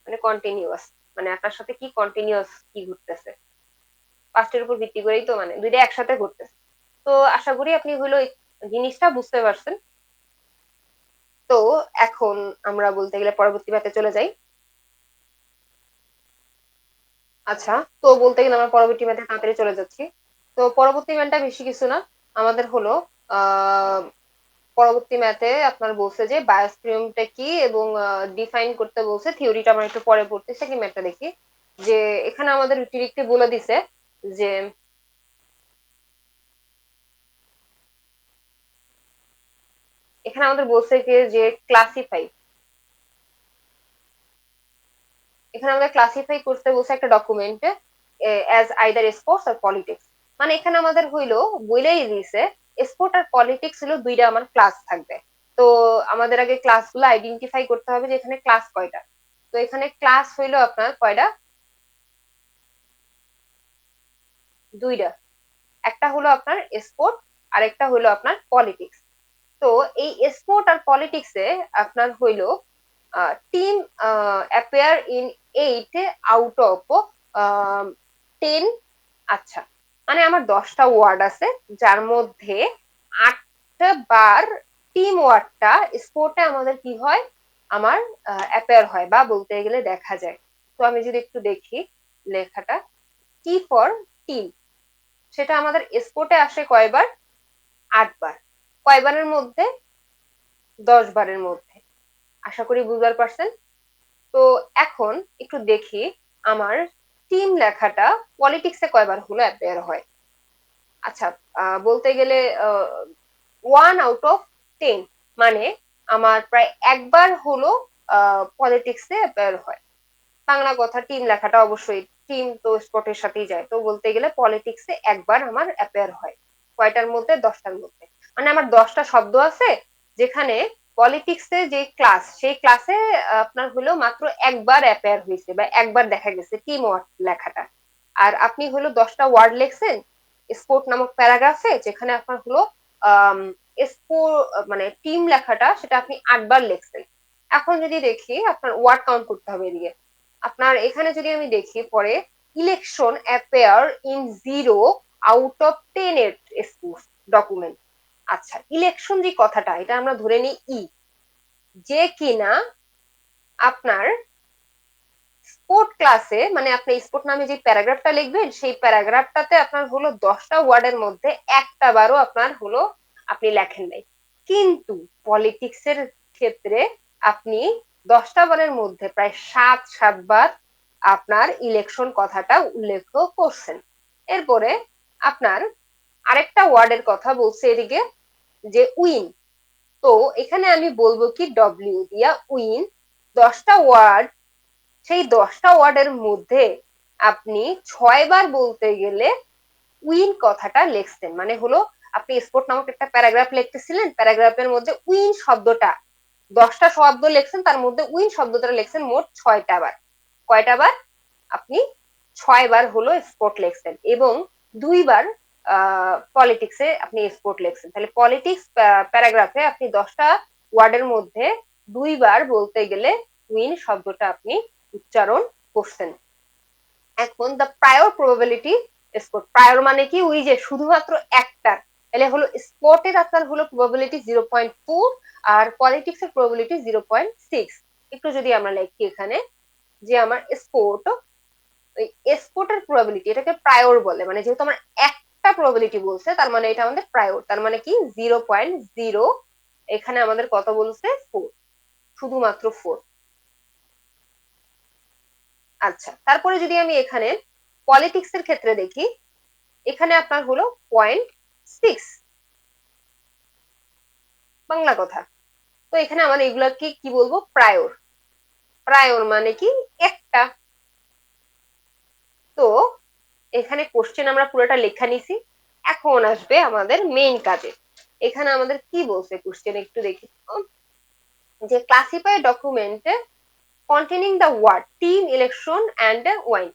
মানে কন্টিনিউয়াস, মানে আপনার সাথে কি কন্টিনিউয়াস কি ঘটতেছে, পাস্টের উপর ভিত্তি করেই তো মানে দুইটা একসাথে ঘটতেছে। তো আশা করি আপনি হইলো এই জিনিসটা বুঝতে পারছেন। তো এখন আমরা বলতে গেলে পরবর্তী পাতে চলে যাই। আচ্ছা, তো বলতে গেলে আমরা পরবর্তী ম্যাথে তাড়াতাড়ি চলে যাচ্ছি। তো পরবর্তী ম্যাথটা বেশি কিছু না, আমাদের হলো আহ পরবর্তী ম্যাথে আপনার বলছে যে বায়োস্ফিয়ামটা কি এবং ডিফাইন করতে বলছে, থিওরিটা আমরা একটু পরে পড়তেছি, কি ম্যাথটা দেখি। যে এখানে আমাদের ডিরেক্টলি বলে দিছে যে এখানে আমাদের বলছে কি যে ক্লাসিফাই, এখানে আমাদের ক্লাসিফাই করতে বলছে একটা ডকুমেন্টে অ্যাজ আইদার স্পোর্টস আর পলিটিক্স। মানে এখানে আমাদের হইলো বইলেই দিছে স্পোর্ট আর পলিটিক্স হলো দুইটা আমার ক্লাস থাকবে। তো আমাদের আগে ক্লাসগুলো আইডেন্টিফাই করতে হবে যে এখানে ক্লাস কয়টা। তো এখানে ক্লাস হইলো আপনার কয়টা, দুইটা। একটা হলো আপনার স্পোর্ট আর একটা হলো আপনার পলিটিক্স। তো এই স্পোর্ট আর পলিটিক্সে আপনার হইলো team appear in 8 out of 10। আচ্ছা, মানে আমার 10টা ওয়ার্ড আছে, যার মধ্যে 8টা বার টিম ওয়ার্ডটা স্পোর্টে আমাদের কি হয়, আমার অ্যাপেয়ার হয় বা বলতে গেলে দেখা যায়। তো আমি যদি একটু দেখি লেখাটা, টি ফর টিম, সেটা আমাদের স্পোর্টে আসে কয়বার, 8 বার। কয়বারের মধ্যে, 10 বারের মধ্যে। আশা করি বুঝতে পারছেন। তো এখন একটু দেখি আমার টিম লেখাটা পলিটিক্সে কয়বার হলো অ্যাপেয়ার হয়। আচ্ছা, বলতে গেলে 1 আউট অফ 10, মানে আমার প্রায় একবার হলো পলিটিক্সে অ্যাপেয়ার হয়। বাংলা কথা, টিম লেখাটা অবশ্যই, টিম তো স্পোর্টের সাথেই যায়, তো বলতে গেলে পলিটিক্সে একবার আমার অ্যাপেয়ার হয়। কয়টার মধ্যে, 10টার মধ্যে। মানে আমার 10টা শব্দ আছে, যেখানে পলিটিক্সে যে ক্লাস, সেই ক্লাসে আপনার হলো মাত্র একবার অ্যাপেয়ার হয়েছে বা একবার দেখা গেছে টিম ওয়ার্ড লেখাটা। আর আপনি হলো 10টা ওয়ার্ড লিখছেন স্পোর্ট নামক প্যারাগ্রাফে, যেখানে আপনার হলো আহ মানে টিম লেখাটা সেটা আপনি 8 বার লিখছেন। এখন যদি দেখি আপনার ওয়ার্ড কাউন্ট করতে হবে এদিকে। আপনার এখানে যদি আমি দেখি পরে, election appear in 0 out of 10 এর ডকুমেন্ট। আচ্ছা, ইলেকশন যে কথাটা, এটা আমরা ধরে নিই যে কিনা আপনার স্পোর্ট ক্লাসে, মানে আপনি স্পোর্ট নামে যে প্যারাগ্রাফটা লিখবেন সেই প্যারাগ্রাফটাতে আপনার হলো 10টা ওয়ার্ডের মধ্যে একটা বারও আপনার হলো আপনি লেখেন নাই। কিন্তু পলিটিক্স এর ক্ষেত্রে আপনি 10টা বারের মধ্যে প্রায় 7 বার আপনার ইলেকশন কথাটা উল্লেখ করছেন। এরপরে আপনার আরেকটা ওয়ার্ডের কথা বলছে এদিকে, যে উইন। তো এখানে আমি বলবো কি ডব্লিউ দিয়া উইন, 10টা ওয়ার্ড, সেই 10টা ওয়ার্ডের মধ্যে আপনি 6 বার বলতে গেলে উইন কথাটা লিখছেন। মানে হলো আপনি স্পোর্ট নামক একটা প্যারাগ্রাফ লিখতেছিলেন, প্যারাগ্রাফের মধ্যে উইন শব্দটা, 10টা শব্দ লিখছেন, তার মধ্যে উইন শব্দটা লিখছেন মোট 6টা বার। কয়টা বার, আপনি 6 বার হলো স্পোর্ট লিখছেন, এবং 2 বার পলিটিক্সে আপনি স্পোর্ট লিখছেন। তাহলে পলিটিক্স প্যারাগ্রাফে আপনি 10টা ওয়ার্ডের মধ্যে 2 বার বলতে গেলে উইন শব্দটা আপনি উচ্চারণ করছেন। এখন the prior probability sport, prior মানে কি ওই যে শুধুমাত্র একটা, তাহলে হলো স্পোর্টের আপনার হলো প্রবাবিলিটি 0.4 আর পলিটিক্স এর প্রবাবিলিটি 0.6। একটু যদি আমরা লিখি এখানে যে আমার স্পোর্ট, ওই স্পোর্টের প্রবাবিলিটি, এটাকে প্রায়র বলে, মানে যেহেতু আমার একটা প্রবাবিলিটি বলছে তার মানে এটা আমাদের প্রায়র, তার মানে কি 0.0, এখানে আমাদের কত বলছে, 4, শুধুমাত্র 4। আচ্ছা, তারপরে যদি আমি এখানে পলিটিক্স এর ক্ষেত্রে দেখি, এখানে আপনার হলো 0.6, বাংলা কথা। তো এখানে আমাদের এগুলাকে কি বলবো, প্রায়র। প্রায়র মানে কি একটা। তো এখানে কোশ্চেন আমরা পুরোটা লেখা নিছি, এখন আসবে আমাদের মেইন কাজে। এখানে আমাদের কি বলছে কোশ্চেন একটু দেখি, যে ক্লাসিফাই ডকুমেন্টে containing the word team, election and wine.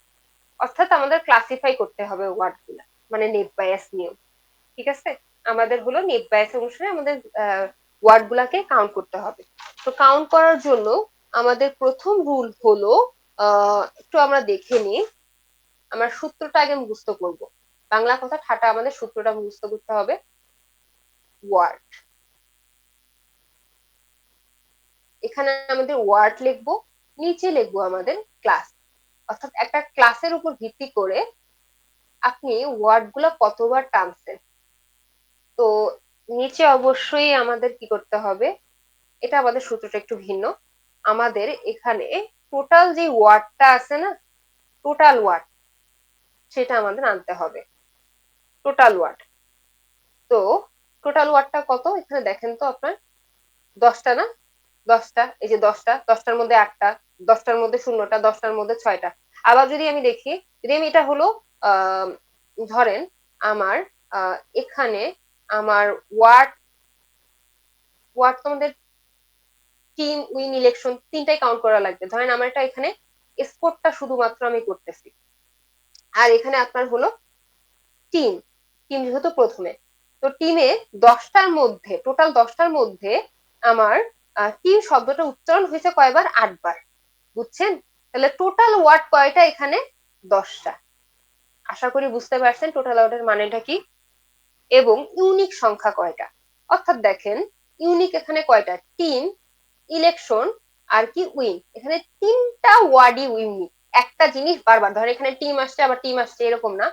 অর্থাৎ আমাদের ক্লাসিফাই করতে হবে ওয়ার্ড গুলা, মানে নেট বায়াস নিয়ম। ঠিক আছে, আমাদের হলো নেট বায়াস অনুসারে আমাদের ওয়ার্ড গুলাকে কাউন্ট করতে হবে। তো কাউন্ট করার জন্য আমাদের প্রথম রুল হলো, একটু আমরা দেখে নিই। আমার সূত্রটা আগে মুখস্থ করব। বাংলা কথা ঠাটা আমাদের সূত্রটা মুখস্থ করতে হবে। ওয়ার্ড, এখানে আমাদের ওয়ার্ড লিখবো, নিচে লিখবো আমাদের ক্লাস। অর্থাৎ একটা ক্লাসের উপর ভিত্তি করে আপনি ওয়ার্ড গুলো কতবার টানছেন। তো নিচে অবশ্যই আমাদের কি করতে হবে, এটা আমাদের সূত্রটা একটু ভিন্ন। আমাদের এখানে টোটাল যে ওয়ার্ডটা আছে না, টোটাল ওয়ার্ড, সেটা আমাদের আনতে হবে। টোটাল ওয়ার্ড, তো টোটাল ওয়ার্ডটা কত এখানে দেখেন তো আপনার, 10টা না? 10টা, এই যে 10টা, 10টার মধ্যে 8টা, 10টার মধ্যে 0টা, 10টার মধ্যে 6টা। আবার যদি আমি দেখি, যদি আমি এটা হলো ধরেন আমার এখানে আমার ওয়ার্ড ওয়ার্ড তোমাদের টিম, উইন, ইলেকশন তিনটাই কাউন্ট করা লাগবে। ধরেন আমার এটা এখানে স্পোর্টটা শুধুমাত্র আমি করতেছি, আর এখানে আপনার হলো টিম, টিম যেহেতু প্রথমে, তো টিমে 10টার মধ্যে, টোটাল 10টার মধ্যে আমার টিম শব্দটা উচ্চারণ হয়েছে কয়বার? 8বার। বুঝছেন? তাহলে টোটাল ওয়ার্ড কয়টা এখানে? 10টা। আশা করি বুঝতে পারছেন টোটাল ওয়ার্ডের মানেটা কি এবং ইউনিক সংখ্যা কয়টা। অর্থাৎ দেখেন ইউনিক এখানে কয়টা? টিম, ইলেকশন আর কি উইন, এখানে তিনটা ওয়ার্ডই ইউনিক। একটা জিনিস বারবার, ধরেন এখানে টিম আসছে আবার টিম আসছে এরকম না,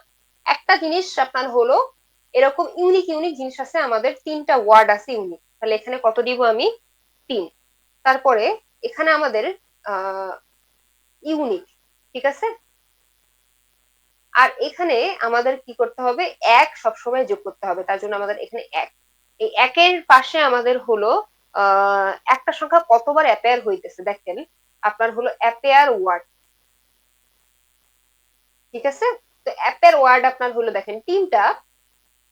একটা জিনিস আপনার হলো এরকম ইউনিক ইউনিক জিনিস আছে, আমাদের তিনটা ওয়ার্ড আছে ইউনিক। তাহলে এখানে কত দিব আমি? 3। তারপরে এখানে আমাদের ইউনিক, ঠিক আছে। আর এখানে আমাদের কি করতে হবে? এক সবসময় যোগ করতে হবে, তার জন্য আমাদের এখানে এক, এই একের পাশে আমাদের হলো একটা সংখ্যা কতবার অ্যাপেয়ার হইতেছে দেখেন, আপনার হলো অ্যাপেয়ার ওয়ার্ড, ঠিক আছে। তো অ্যাপেয়ার ওয়ার্ড আপনার হলো দেখেন টিমটা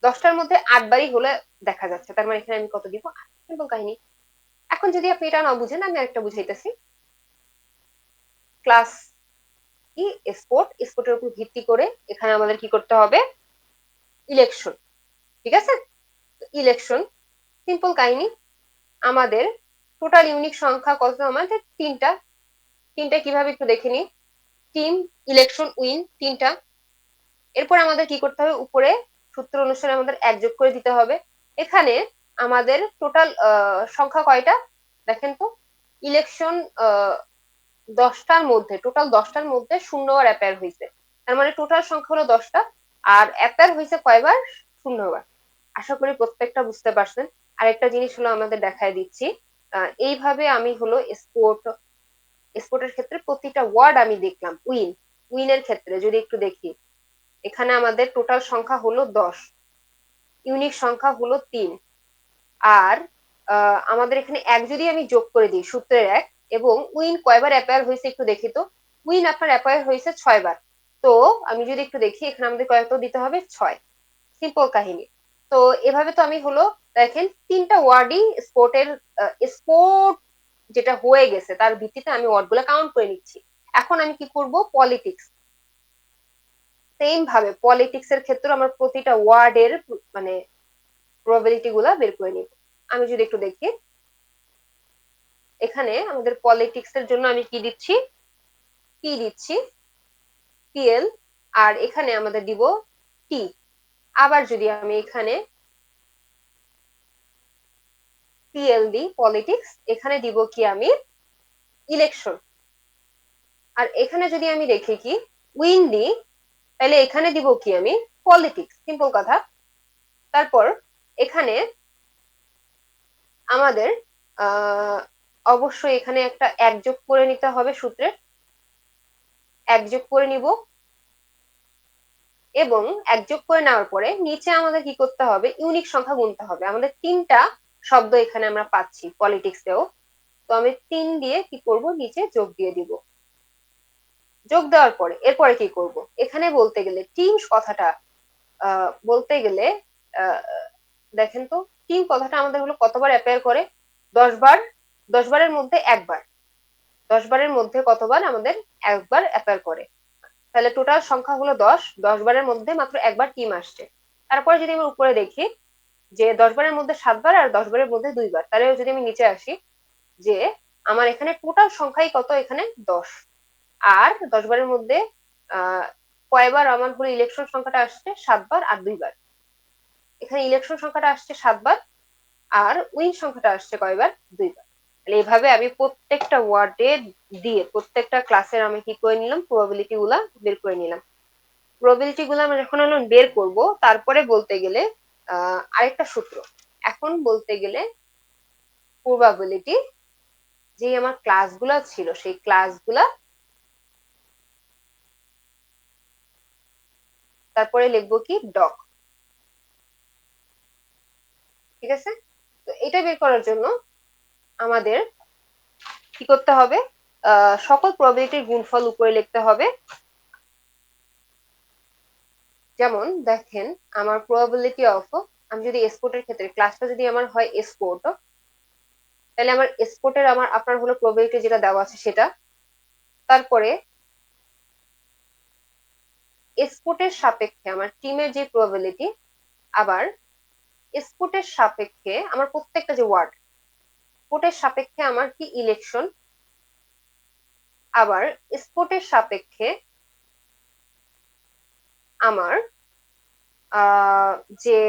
10টার মধ্যে 8বারই হলে দেখা যাচ্ছে, তার মানে এখানে আমি কত দিব? 8। সিম্পল কাহিনী। এখন যদি আপনি এটা না বুঝেন, আমি একটা বুঝাইতেছি। ক্লাস কি স্পোর্ট, স্পোর্টের উপর ভিত্তি করে এখানে আমাদের কি করতে হবে? ইলেকশন, ঠিক আছে। ইলেকশন, সিম্পল কাহিনী। আমাদের টোটাল ইউনিক সংখ্যা কত? আমাদের তিনটা। তিনটা কিভাবে একটু দেখে নি। টিম, ইলেকশন, উইন, তিনটা। এরপর আমাদের কি করতে হবে? উপরে সূত্র অনুসারে আমাদের এক যোগ করে দিতে হবে। এখানে আমাদের টোটাল সংখ্যা কয়টা দেখেন তো। ইলেকশন 10টার মধ্যে, টোটাল 10টার মধ্যে 0বার অ্যাপেয়ার হয়েছে, তার মানে টোটাল সংখ্যা হলো 10টা। আর অ্যাপেয়ার হয়েছে কয়বার? 0বার। আশা করি প্রত্যেকটা বুঝতে পারছেন। আরেকটা জিনিস হলো আমাদের দেখায় দিচ্ছি, এইভাবে আমি হলো স্পোর্টের ক্ষেত্রে প্রতিটা ওয়ার্ড আমি দেখলাম। উইন, উইনের ক্ষেত্রে যদি একটু দেখি, এখানে আমাদের টোটাল সংখ্যা হলো 10, ইউনিক সংখ্যা হলো 3। আর আমাদের এখানে এক যদি আমি যোগ করে দিই, সূত্রের এক, এবং উইন কয়বার অ্যাপেয়ার হয়েছে একটু দেখি তো। উইন আপনার অ্যাপেয়ার হয়েছে 6বার। তো আমি যদি একটু দেখি এখানে আমাদের কয়ত দিতে হবে? 6। সিম্পল কাহিনী। তো এভাবে তো আমি হলো দেখেন তিনটা ওয়ার্ডই স্পোর্টের, স্পোর্ট যেটা হয়ে গেছে তার ভিত্তিতে আমি ওয়ার্ড গুলা কাউন্ট করে নিচ্ছি। এখন আমি কি করব? পলিটিক্স, সেম ভাবে পলিটিক্স এর ক্ষেত্রে আমার প্রতিটা ওয়ার্ডের মানে প্রবাবিলিটি গুলা বের করে নিব। আমি যদি একটু দেখি, এখানে আমাদের পলিটিক্স এর জন্য আমি কি দিচ্ছি? কি দিচ্ছি? পিএল। আর এখানে আমাদের দিব টি। আবার যদি আমি এখানে পিএল দিই পলিটিক্স, এখানে দিব কি আমি? ইলেকশন। আর এখানে যদি আমি দেখি কি উইন দিই, তাহলে এখানে দিব কি আমি? পলিটিক্স। সিম্পল কথা। তারপর এখানে আমাদের অবশ্যই এখানে একটা এক যোগ করে নিতে হবে সূত্রে, এক যোগ করে নিব। এবং এক যোগ করে নেওয়ার পরে নিচে আমাদের কি করতে হবে? ইউনিক সংখ্যা গুনতে হবে। আমাদের তিনটা শব্দ এখানে আমরা পাচ্ছি পলিটিক্সেও, তো আমি 3 দিয়ে কি করব? নিচে যোগ দিয়ে দিব। যোগ দেওয়ার পরে এরপরে কি করব? এখানে বলতে গেলে টিম কথাটা বলতে গেলে আহ, দেখেন তো টিম কথাটা আমাদের হলো কতবার অ্যাপেয়ার করে? 10বার। 10বারের মধ্যে একবার, 10 বারের মধ্যে কতবার আমাদের একবার অ্যাপিয়ার করে। তাহলে টোটাল সংখ্যা হলো 10, 10 বারের মধ্যে মাত্র একবার টিম আসছে। তারপরে যদি আমি উপরে দেখি যে 10 বারের মধ্যে 7 বার আর 10 বারের মধ্যে 2 বার, তাহলে যদি আমি নিচে আসি যে আমার এখানে টোটাল সংখ্যাই কত, এখানে 10। আর 10 বারের মধ্যে কয়বার আমার হলো ইলেকশন সংখ্যাটা আসছে, 7 বার আর 2 বার। এখানে ইলেকশন সংখ্যাটা আসছে 7 বার আর উইন সংখ্যাটা আসছে কয়বার, 2 বার। তাহলে এইভাবে আমি প্রত্যেকটা ওয়ার্ডে দিয়ে প্রত্যেকটা ক্লাসের আমি কি করে নিলাম, প্রবাবিলিটি গুলা বের করে নিলাম। প্রবাবিলিটি গুলো আমরা যখন হলো বের করব, তারপরে বলতে গেলে আরেকটা সূত্র। এখন বলতে গেলে প্রবাবিলিটি যে আমার ক্লাসগুলা ছিল সেই ক্লাসগুলা, তারপরে লিখবো কি ডক। ঠিক আছে, তো এটা বের করার জন্য আমাদের কি করতে হবে, সকল প্রবাবিলিটির গুণফল উপরে লিখতে হবে। যেমন দেখেন আমার প্রবাবিলিটি অফ, আমি যদি এক্সপোর্টের ক্ষেত্রে ক্লাসটা যদি আমার হয় এক্সপোর্ট, তাহলে আমার এক্সপোর্টের আমার আপনার হলো প্রবাবিলিটি যেটা দেওয়া আছে সেটা। তারপরে এক্সপোর্টের সাপেক্ষে আমার টিমের যে প্রবাবিলিটি, আবার এক্সপোর্টের সাপেক্ষে আমার প্রত্যেকটা যে ওয়ার্ড, স্পোর্টের সাপেক্ষে আমার কি ইলেকশন, আবার স্পোর্টের সাপেক্ষে আমার যে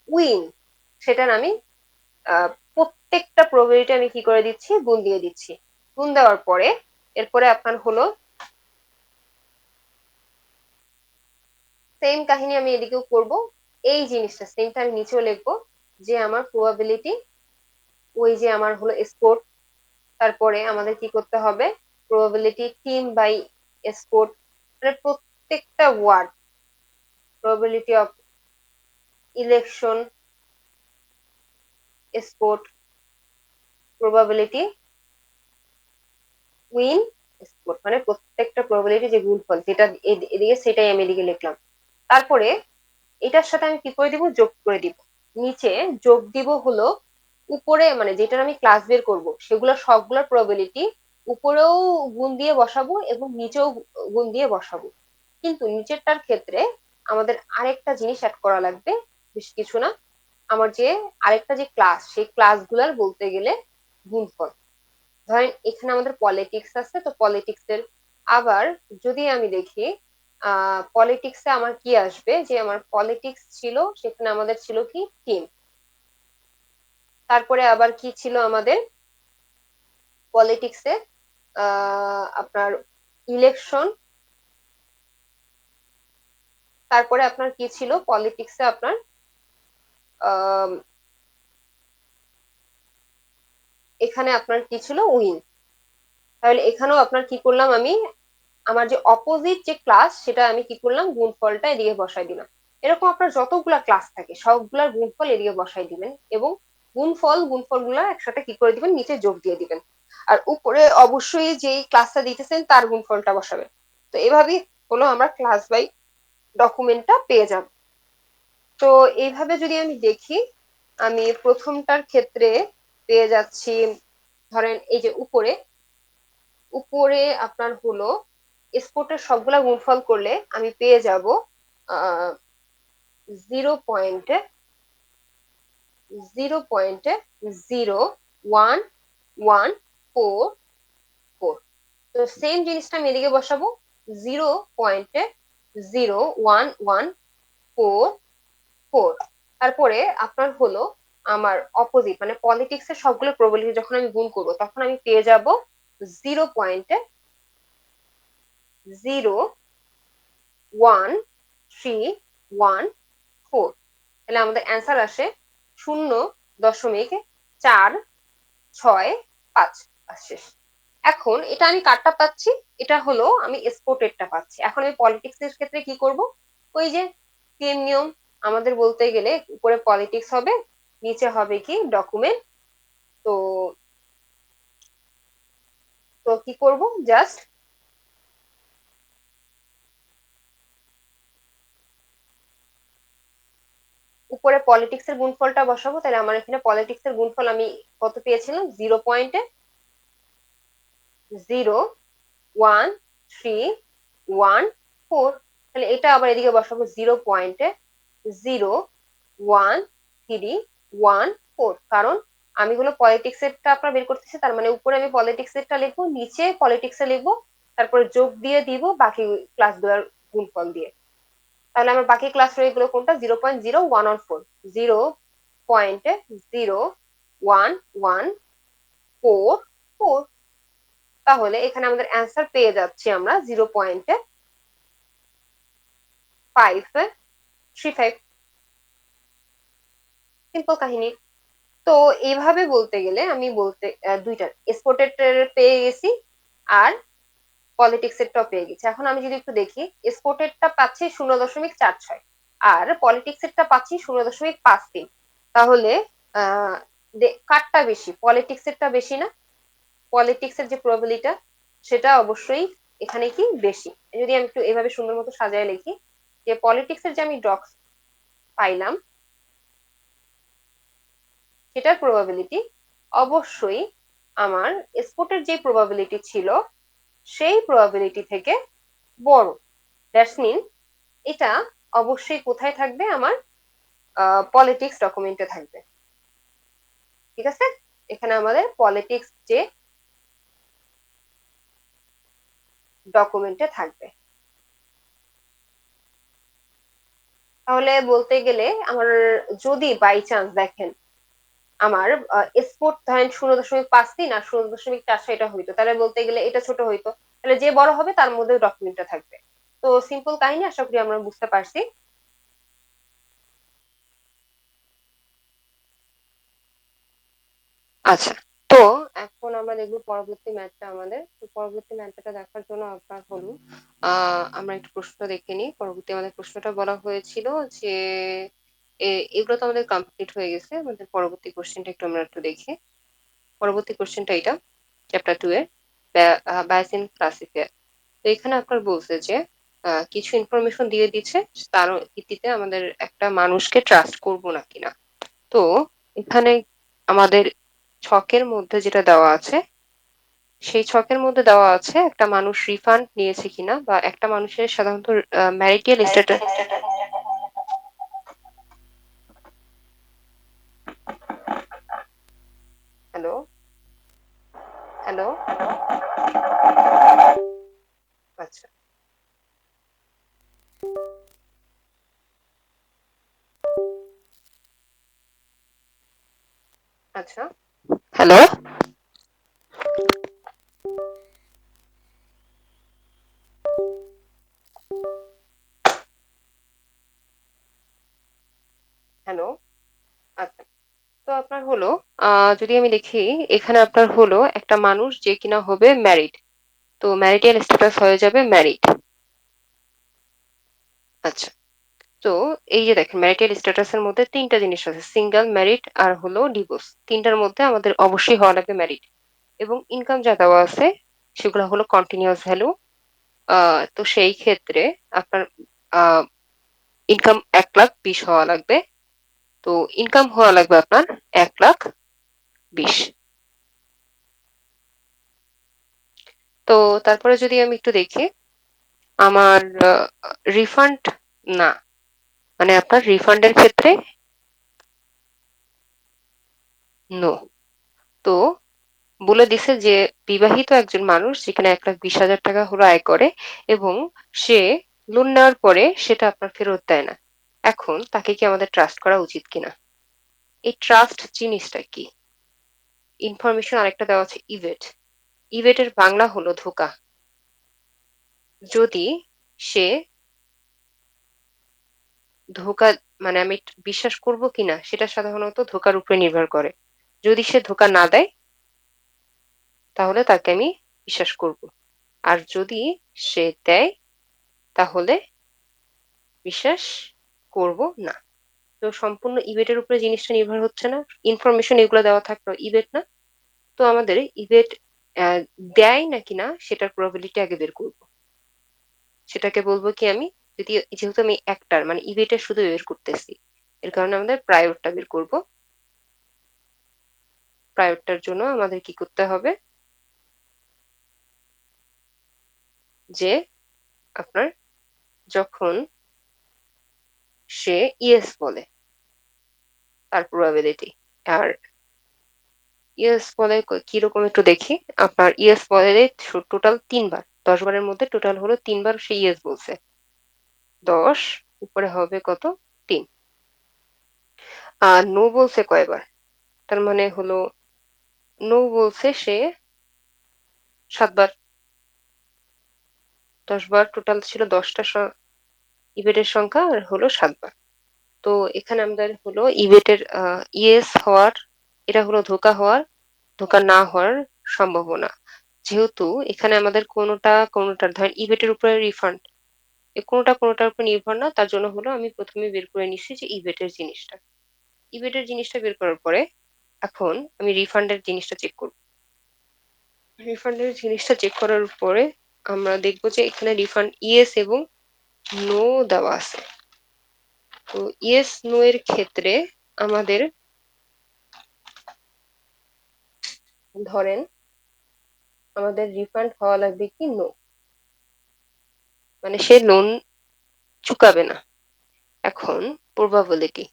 উইন, সেটার আমি প্রত্যেকটা প্রবাবিলিটি আমি কি করে দিচ্ছি, গুণ দিয়ে দিচ্ছি। গুণ দেওয়ার পরে এরপরে আপনার হলো সেম কাহিনী আমি এদিকেও করব। এই জিনিসটা সেমটা আমি নিচেও লিখবো যে আমার প্রবাবিলিটি, ওই যে আমার হলো স্পোর্ট, তারপরে আমাদের কি করতে হবে, প্রবাবিলিটি টিম বাই স্পোর্ট, মানে প্রত্যেকটা word, probability of election sport, probability win sport, মানে প্রত্যেকটা প্রবাবিলিটি যে গুণফল যেটা এদিকে সেটাই আমি এদিকে লিখলাম। তারপরে এটার সাথে আমি কি করে দিব, যোগ করে দিব। নিচে যোগ দিব হলো উপরে, মানে যেটার আমি ক্লাস বের করব সেগুলো সবগুলোর প্রবাবিলিটি উপরেও গুণ দিয়ে বসাবো এবং নিচেও গুণ দিয়ে বসাবো। কিন্তু নিচেরটার ক্ষেত্রে আমাদের আরেকটা জিনিস অ্যাড করা লাগবে, বেশ কিছু না, আমার যে আরেকটা যে ক্লাস, সেই ক্লাসগুলার বলতে গেলে গুণফল। ধরেন এখানে আমাদের পলিটিক্স আছে, তো পলিটিক্স এর আবার যদি আমি দেখি পলিটিক্সে আমার কি আসবে, যে আমার পলিটিক্স ছিল সেখানে আমাদের ছিল কি টিম, তারপরে আবার কি ছিল আমাদের পলিটিক্সে আপনার ইলেকশন, তারপরে আপনার কি ছিল পলিটিক্সে আপনার আহ এখানে আপনার কি ছিল উইন। তাহলে এখানেও আপনার কি করলাম আমি, আমার যে অপোজিট যে ক্লাস সেটা আমি কি করলাম, গুণফলটা এদিকে বসাই দিলাম। এরকম আপনার যতগুলা ক্লাস থাকে সবগুলার গুণফল এদিকে বসাই দিবেন এবং গুণফল গুলা একসাথে কি করে দিবেন, নিচে যোগ দিয়ে দিবেন। আর উপরে অবশ্যই যেই ক্লাসটা দিতেছেন তার গুণফলটা বসাবেন। তো এভাবেই হলো আমরা ক্লাস বাই ডকুমেন্টটা পেয়ে যাব। তো এইভাবে যদি আমি দেখি, আমি প্রথমটার ক্ষেত্রে পেয়ে যাচ্ছি, ধরেন এই যে উপরে উপরে আপনার হলো স্পোর্টের সবগুলা গুণফল করলে আমি পেয়ে যাব 0.0.0114। তো সেম জিনিসটা আমি এদিকে বসাবো 0.01144। তারপরে আপনার হলো আমার অপোজিট মানে পলিটিক্স এর সবগুলো প্রবাবিলিটি যখন আমি গুণ করবো তখন আমি পেয়ে যাব 0.01314। তাহলে আমাদের অ্যান্সার আসে 0.465 শেষ। এখন এটা আমি কারটা পাচ্ছি, এটা হলো আমি স্পোর্টেডটা পাচ্ছি। এখন আমি পলিটিক্স এর ক্ষেত্রে কি করব, ওই যে সেম নিয়ম, আমাদের বলতে গেলে উপরে পলিটিক্স হবে, নিচে হবে কি ডকুমেন্ট। তো তো কি করব, জাস্ট উপরে পলিটিক্স এর গুণফলটা বসাবো। তাহলে আমার এখানে পলিটিক্স এর গুণফল আমি কত পেয়েছিলাম, 0 1 3 1 4। তাহলে এটা আবার এদিকে বসাবো 0.0 1 3 1 4, কারণ আমি হলো পলিটিক্স এরটা আপনার বের করতেছি, তার মানে উপরে আমি পলিটিক্স এরটা লিখবো, নিচে পলিটিক্স এ লিখবো, তারপরে যোগ দিয়ে দিব বাকি ক্লাসগুলোর গুণফল দিয়ে। তাহলে আমার বাকি ক্লাস রয়ে গেলো কোনটা, 0.0114, 0.01144। তাহলে এখানে আমাদের অ্যান্সার পেয়ে যাচ্ছি আমরা 0.535। সিম্পল কাহিনী। তো এইভাবে বলতে গেলে আমি বলতে দুইটা স্পোর্টেড পেয়ে গেছি আর পলিটিক্স এরটাও পেয়ে গেছি। এখন আমি যদি একটু দেখি, স্পোর্টেডটা পাচ্ছি 0.46, আর পলিটিক্স এরটা পাচ্ছি 0.53। তাহলে আহ কারটা বেশি? পলিটিক্স এরটা বেশি না? পলিটিক্স এর যে প্রবাবিলিটা সেটা অবশ্যই এখানে কি বেশি। যদি আমি একটু এভাবে সুন্দর মতো সাজায় লিখি, যে পলিটিক্স এর যে আমি ডক্স পাইলাম সেটার প্রবাবিলিটি অবশ্যই আমার স্পোর্টের যে প্রবাবিলিটি ছিল সেই প্রবাবিলিটি থেকে বড়। দ্যাটস মিন এটা অবশ্যই কোথায় থাকবে, আমার পলিটিক্স ডকুমেন্টে থাকবে। ঠিক আছে, এখানে আমাদের পলিটিক্স যে ডকুমেন্টে থাকবে। তাহলে বলতে গেলে আমার, যদি বাই চান্স দেখেন আমার স্পোর্ট ধরেন 0.53 আর 0.46 এটা হইতো, তাহলে বলতে গেলে এটা ছোট হইতো, তাহলে যে বড় হবে তার মধ্যে ডকুমেন্টটা থাকবে। তো সিম্পল কাহিনী, আশা করি আমরা বুঝতে পারছি। আচ্ছা, তো এখন আমরা দেখবো পরবর্তী ম্যাচটা আমাদের। তো পরবর্তী ম্যাচটা দেখার জন্য আপনার হলো আমরা একটু প্রশ্নটা দেখে নিই। পরবর্তী আমাদের প্রশ্নটা বলা হয়েছিল যে এগুলো তো আমাদের কমপ্লিট হয়ে গেছে, আমাদের পরবর্তী কোশ্চেনটা একটু আমরা একটু দেখি। পরবর্তী কোশ্চেনটা এটা, চ্যাপ্টার 2 এর বায়াসিন ক্লাসিফায়ার। তো এখানে আপনার বলছে যে কিছু ইনফরমেশন দিয়ে দিচ্ছে, তার ভিত্তিতে আমাদের একটা মানুষকে ট্রাস্ট করব না কিনা। তো এখানে আমাদের ছকের মধ্যে যেটা দেওয়া আছে, সেই ছকের মধ্যে দেওয়া আছে একটা মানুষ রিফান্ড নিয়েছে কিনা, বা একটা মানুষের সাধারণত ম্যারিটাল স্ট্যাটাস। Hello, hello. আচ্ছা, আচ্ছা। Hello, hello. আচ্ছা, তো আপনার হলো যদি আমি দেখি, এখানে আপনার হলো একটা মানুষ যে কিনা হবে ম্যারিড, তো ম্যারিটাল স্ট্যাটাস হয়ে যাবে ম্যারিড। আচ্ছা, তো এই যে দেখেন ম্যারিটাল স্ট্যাটাসের মধ্যে তিনটা জিনিস আছে, সিঙ্গেল, ম্যারিড আর হলো ডিভোর্স। তিনটার মধ্যে আমাদের অবশ্যই হওয়া লাগবে ম্যারিড। এবং ইনকাম যা দেওয়া আছে সেগুলো হলো কন্টিনিউয়াস ভ্যালু। তো সেই ক্ষেত্রে আপনার ইনকাম 1,20,000 হওয়া লাগবে। তো ইনকাম হওয়া লাগবে আপনার 1,20,000। তো তারপরে যদি আমি একটু দেখি, আমার রিফান্ড না, মানে আপনার রিফান্ডের ক্ষেত্রে নো। তো বলে দিছে যে বিবাহিত একজন মানুষ যেখানে 1,20,000 টাকা হলো আয় করে, এবং সে লোন নেওয়ার পরে সেটা আপনার ফেরত দেয় না। এখন তাকে কি আমাদের ট্রাস্ট করা উচিত কিনা? এই ট্রাস্ট জিনিসটা কি? ইনফরমেশন আরেকটা দেওয়া আছে, ইভেট। ইভেটের বাংলা হলো ধোঁকা। যদি সে ধোঁকা, মানে আমি বিশ্বাস করব কিনা সেটা সাধারণত ধোঁকার উপরে নির্ভর করে। যদি সে ধোঁকা না দেয় তাহলে তাকে আমি বিশ্বাস করব, আর যদি সে দেয় তাহলে বিশ্বাস করব না। তো সম্পূর্ণ ইভেটের উপরে জিনিসটা নির্ভর হচ্ছে না, ইনফরমেশন এগুলো দেওয়া থাকলো ইভেট না। তো আমাদের ইভেট দেয় নাকি না সেটার প্রবাবিলিটি আগে বের করব। সেটাকে বলবো কি আমি, যদি যেহেতু আমি একটার মানে ইভেটের শুধু বের করতেছি, এর কারণে আমাদের প্রায়রটা বের করব। প্রায়রটার জন্য আমাদের কি করতে হবে, যে আপনার যখন সে ইয়েস বলে তার প্রবাবিলিটি। আর ইয়েস বলে কিরকম একটু দেখি। আপনার ইয়েস বলে টোটাল ৩ বার। ১০ বারের মধ্যে টোটাল হলো ৩ বার সে ইয়েস বলছে। ১০ উপরে হবে কত? ৩। আর নো বলছে কয়বার? তার মানে হলো নো বলছে সে ৭ বার। ১০ বার টোটাল ছিল ১০ টা ইভেন্টের সংখ্যা আর হলো ৭ বার। তো এখানে আমাদের হলো ইভেন্টের ইয়েস হওয়ার, এটা হলো ধোঁকা হওয়ার, ধোঁকা না হওয়ার সম্ভাবনা। যেহেতু এখানে আমাদের কোনটার ধরেন ইভেন্টের উপরে রিফান্ড, কোনটার উপর নির্ভর না, তার জন্য হলো আমি ১ম এ বের করে নিচ্ছি যে ইভেন্টের জিনিসটা। ইভেন্টের জিনিসটা বের করার পরে এখন আমি রিফান্ডের জিনিসটা চেক করব। রিফান্ডের জিনিসটা চেক করার পরে আমরা দেখব যে এখানে রিফান্ড ইয়েস এবং নো দেওয়া আছে। তো ইয়েস নো এর ক্ষেত্রে আমাদের ধরেন আমাদের রিফান্ড হওয়া লাগবে কি নো, মানে সে লোন চুকাবে না। এখন প্রবাবিলিটি,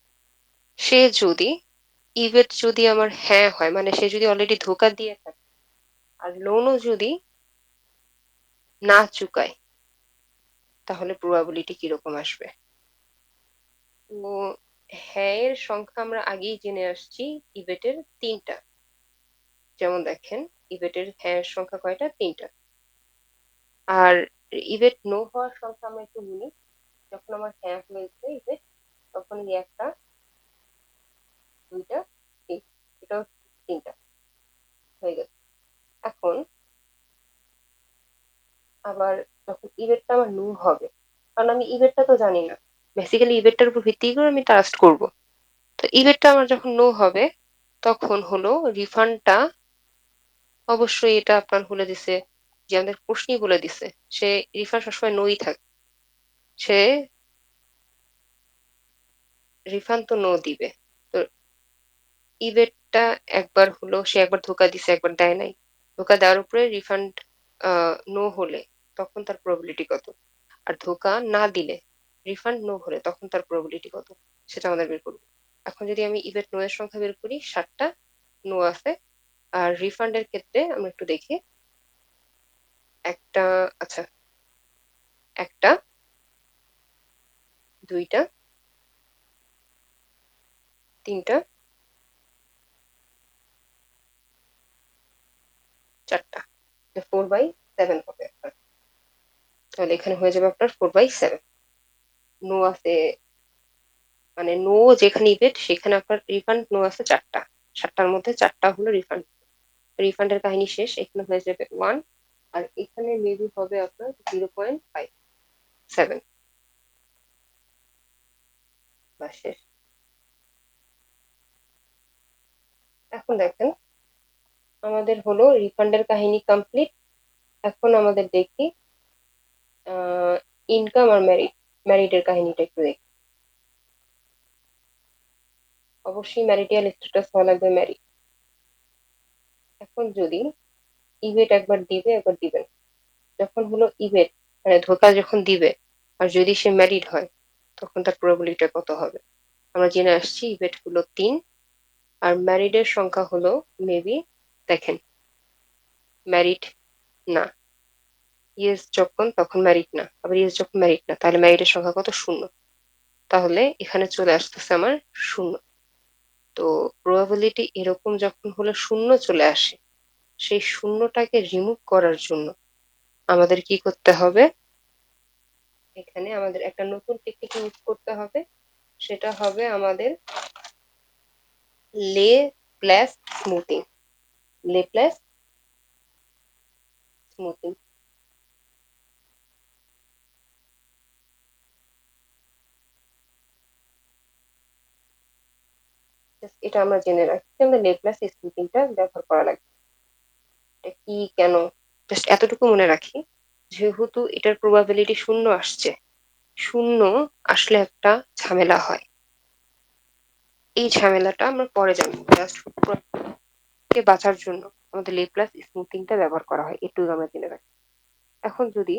সে যদি ইভেন্ট যদি আমার হ্যাঁ হয়, মানে সে যদি অলরেডি ধোঁকা দিয়ে থাকে আর লোনও যদি না চুকায়, তাহলে প্রবাবিলিটি কিরকম আসবে? তো হ্যাঁ এর সংখ্যা আমরা আগেই জেনে আসছি, ইভেটের ৩ টা। যেমন দেখেন ইভেটের হ্যাঁ এর সংখ্যা কয়টা? ৩ টা। আর ইভেট নো হওয়ার সংখ্যা আমরা একটু গুনি। যখন আমার হ্যাঁ হয়েছে ইভেট, তখন এই ১ টা, ২ টা, ৩, এটাও ৩ টা হয়ে গেছে। এখন আবার যখন ইভেন্টটা আমার নো হবে, কারণ আমি ইভেন্টটা তো জানি না। বেসিক্যালি ইভেন্টটার উপর ভিত্তি করে আমি ট্রাস্ট করব। তো ইভেন্টটা আমার যখন নো হবে, তখন হলো রিফান্ডটা অবশ্যই এটা আপনার বলে দিছে, যে আমাদের প্রশ্নই বলে দিছে। সে রিফান্ড সবসময় নোই থাকে। সে রিফান্ড তো নো দিবে। তো ইভেন্টটা একবার হলো সে একবার ধোঁকা দিছে, একবার দেয় নাই। ধোঁকা দেওয়ার উপরে রিফান্ড আ নো হলে তখন তার প্রবাবিলিটি কত? আর ধোঁকা না দিলে, রিফান্ড নো হলে তখন তার প্রবাবিলিটি কত? সেটা আমাদের বের করব। এখন যদি আমি ইভেন্ট নো এর সংখ্যা বের করি, ৭ টা নো আছে। আর রিফান্ড এর ক্ষেত্রে আমরা একটু দেখি। একটা, আচ্ছা, ১ টা, ২ টা, ৩ টা, ৪ টা। 4/7 হবে আপনার। তাহলে এখানে হয়ে যাবে আপনার 4/7। নো আছে, মানে নো যেখানে ইভেন্ট সেখানে আপনার রিফান্ড নো আছে ৪ টা। ৭ টার মধ্যে ৪ টা হলো রিফান্ড। রিফান্ডের কাহিনী শেষ। এখানে হয়ে যাবে 1, আর এখানে মেবি হবে আপনার 0.57, বাস শেষ। এখন দেখেন আমাদের হলো রিফান্ডের কাহিনী কমপ্লিট। এখন আমাদের দেখি আ ইনকাম আর মেরিট এর কাহিনীটা একটু দেখি। অবশ্যই ম্যারিটাল স্ট্যাটাস হওয়া লাগবে মেরিট। এখন যদি ইভেট একবার দিবে, একবার দিবে না। যখন হলো ইভেট, মানে ধোঁকা যখন দিবে আর যদি সে ম্যারিড হয়, তখন তার প্রবাবিলিটি কত হবে? আমরা জেনে আসছি ইভেট হলো ৩, আর ম্যারিড এর সংখ্যা হলো মেবি, দেখেন ম্যারিড না। ইয়েস যখন তখন ম্যারিড না। আবার ইয়েস যখন ম্যারিড না, তাহলে ম্যারিড এর সংখ্যা কত? ০। তাহলে এখানে চলে আসতেছে আমার ০। তো প্রবাবিলিটি এরকম যখন হলো ০ চলে আসে, সেই শূন্যটাকে রিমুভ করার জন্য আমাদের কি করতে হবে? এখানে আমাদের একটা নতুন টেকনিক ইউজ করতে হবে। সেটা হবে আমাদের লে স্মুথিং। লে প্লাস স্মুথিং। জাস্ট এটা আমরা জেনে রাখি যে আমরা লে প্লাস স্মুথিং টা ব্যবহার করা লাগবে। এটা কি, কেন? জাস্ট এতটুকু মনে রাখি। যেহেতু এটার প্রবাবিলিটি ০ আসছে, ০ আসলে একটা ঝামেলা হয়। এই ঝামেলাটা আমরা পরে জানবো। জাস্ট কে বাঁচার জন্য আমাদের লে প্লাস স্মুথিং টা ব্যবহার করা হয়। এটুকু আমরা জেনে রাখি। এখন যদি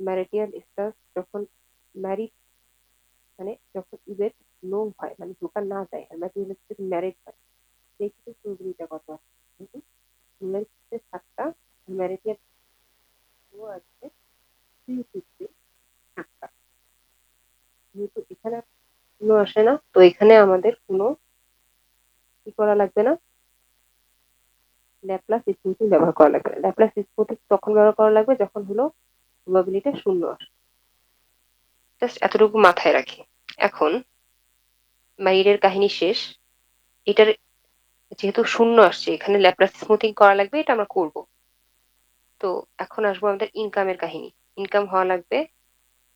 ম্যারিটিয়াল স্টার যখন ম্যারিড, মানে যখন ইভেন্ট নো হয়, মানে ধোকা না যায়, আর ম্যারিটিয়াল স্টার ম্যারিড হয়, সেই ক্ষেত্রে প্রবাবিলিটি কত আছে? কিন্তু ফুলের ক্ষেত্রে 7টা, ম্যারিটিয়াল আছে 350 7টা। যেহেতু এখানে কোনো আসে না, তো এখানে আমাদের কোনো কি করা লাগবে না, ল্যাপ্লাস স্মুথিং ব্যবহার করা লাগবে না। ল্যাপ্লাস স্মুথিং তখন ব্যবহার করা লাগবে যখন হলো প্রবাবিলিটি শূন্য আসে। জাস্ট এতটুকু মাথায় রাখি। এখন মাইরের কাহিনী শেষ। এটার যেহেতু শূন্য আসছে, এখানে ল্যাপ্লাস স্মুথিং করা লাগবে, এটা আমরা করব। তো এখন আসবো আমাদের ইনকামের কাহিনী। ইনকাম হওয়া লাগবে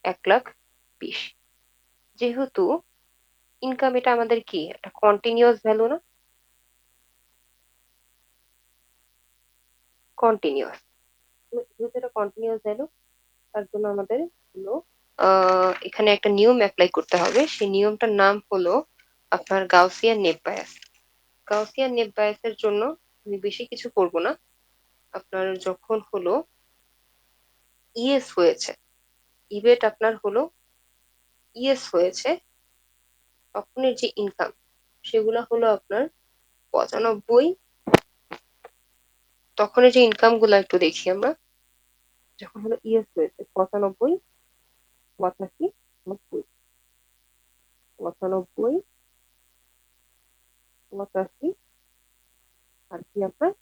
1,20,000। যেহেতু ইনকাম এটা আমাদের কি একটা কন্টিনিউয়াস ভ্যালু না, কন্টিনিউয়াস, যেহেতু এটা কন্টিনিউয়াস ভ্যালু, তার জন্য আমাদের হলো এখানে একটা নিয়ম অ্যাপ্লাই করতে হবে। সেই নিয়মটার নাম হলো আপনার গাউসিয়ান নেপ বায়াস। গাউসিয়ান নেপ বায়াসের জন্য আমি বেশি কিছু করব না। আপনার যখন হলো ইয়েস হয়েছে, ইভেট আপনার হলো ইয়েস হয়েছে, তখনের যে ইনকাম সেগুলো হলো আপনার 95। তখনের যে ইনকাম গুলো একটু দেখি আমরা। যখন হলো ইয়েস হয়েছে 95, 85, 90, 95, 85, আর কি আপনার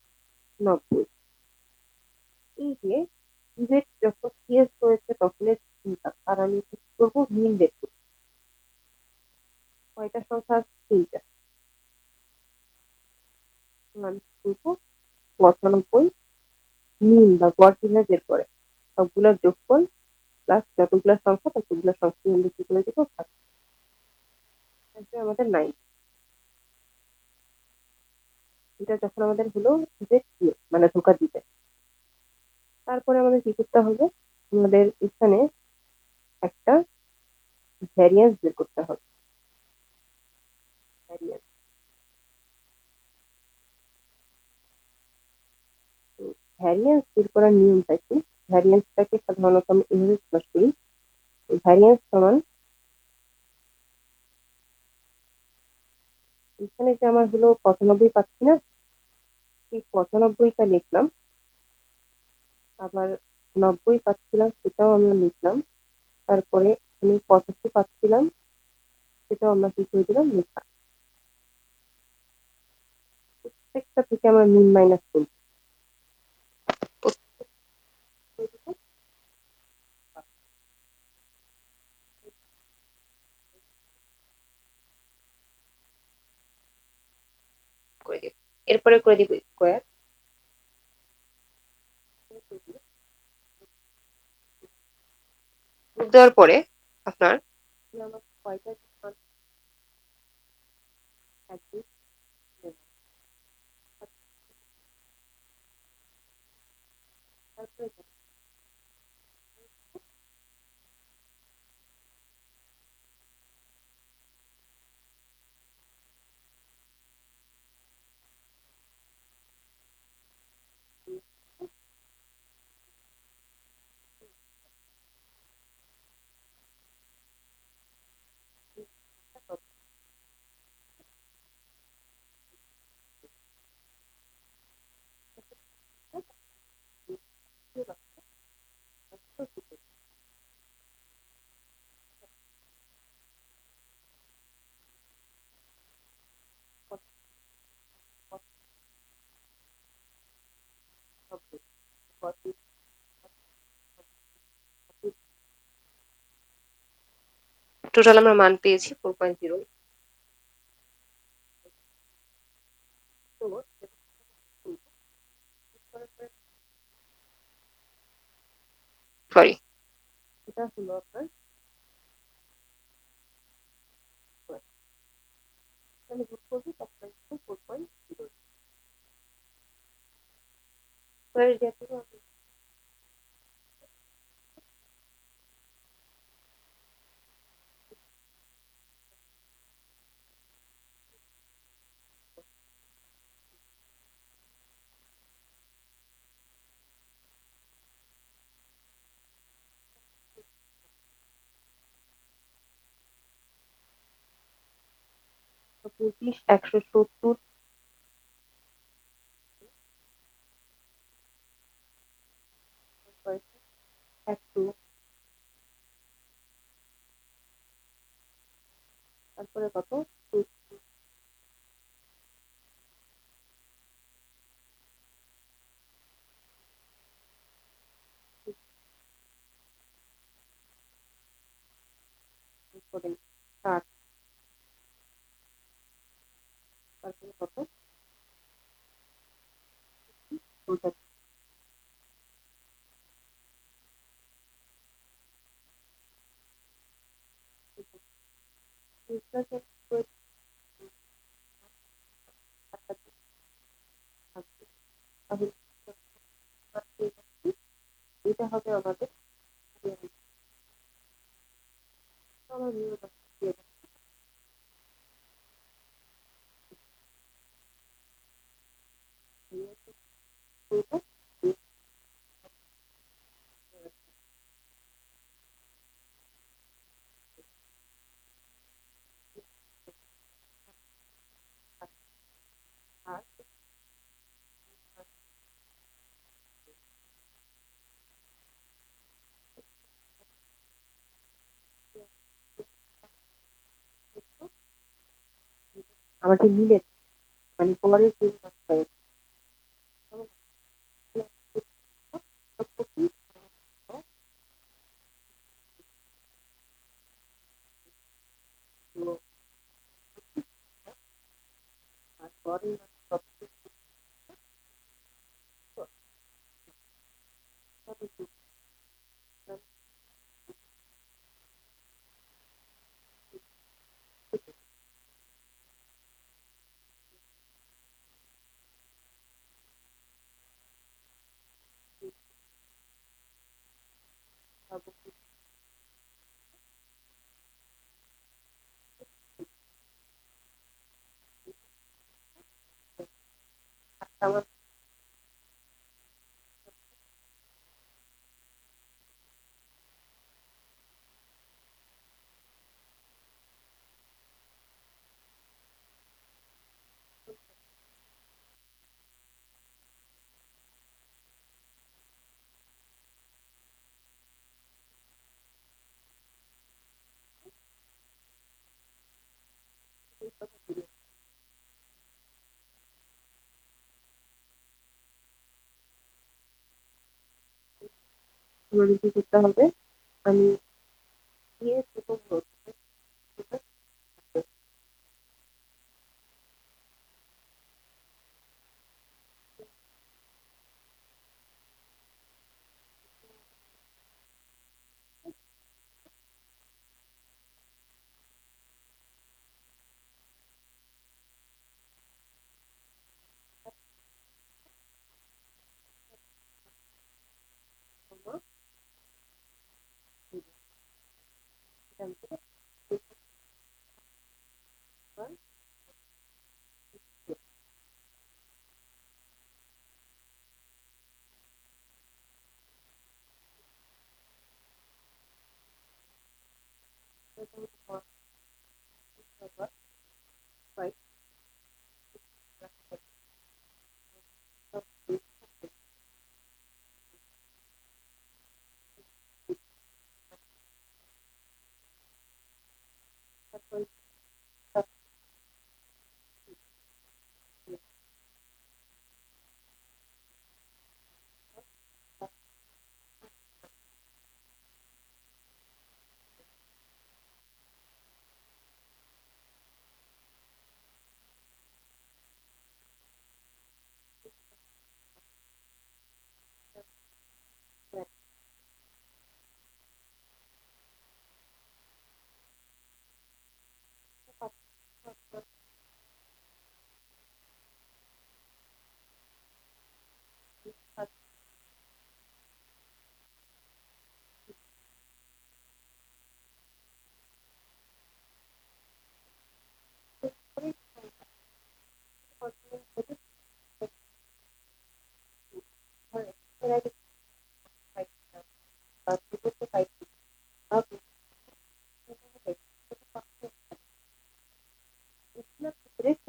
90। এই যে ইভেট যখন ইয়েস হয়েছে তখনের ইনকাম, আর আমি কি করবো, মিন বের করবো। কয়টা সংখ্যা আছে? 3টা। আমি কি করবো, 95 মিন বা গড় চিহ্ন বের করে সবগুলোর যোগফল প্লাস যতগুলো সংখ্যা ততগুলো সংখ্যা মিলে কি করে দেবো, আমাদের 9। এটা যখন আমাদের হলো ইভেট মানে ধোকা দিবে, তারপরে আমাদের কি করতে হবে, আমাদের এখানে একটা ভ্যারিয়েন্স বের করতে হবে। ভ্যারিয়েন্স, ভ্যারিয়েন্স বের করার নিয়মটা কি? ভ্যারিয়েন্সটাকে সাধারণত আমি এভাবে প্রকাশ করি, ভ্যারিয়েন্স সমান, এখানে যে আমার হলো 95 পাচ্ছি না, এই 95টা লিখলাম, আবার 90 পাচ্ছিলাম সেটাও আমরা লিখলাম, তারপরে আমি 85 পাচ্ছিলাম সেটাও আমরা কি করে দিলাম, লেখা। প্রত্যেকটা থেকে আমরা মিন মাইনাস করবো, করে দিব। এরপরে করে দিব স্কোয়ার। দেওয়ার পরে আপনার কয়টা টোটাল আমরা মান পেয়েছি 4.0। সরি, এটা হলো আপনার আমি যোগ করবো তখন 4.0 স্কোয়ার। 25, 170, 100, তারপরে কত? করে 60, তারপরে কত? 75, এটা হবে আমাদের আমার আর আমাকে মিলে মানে পরের দিন পরে আমার আমার কি করতে হবে? আমি গিয়ে প্রথম রোড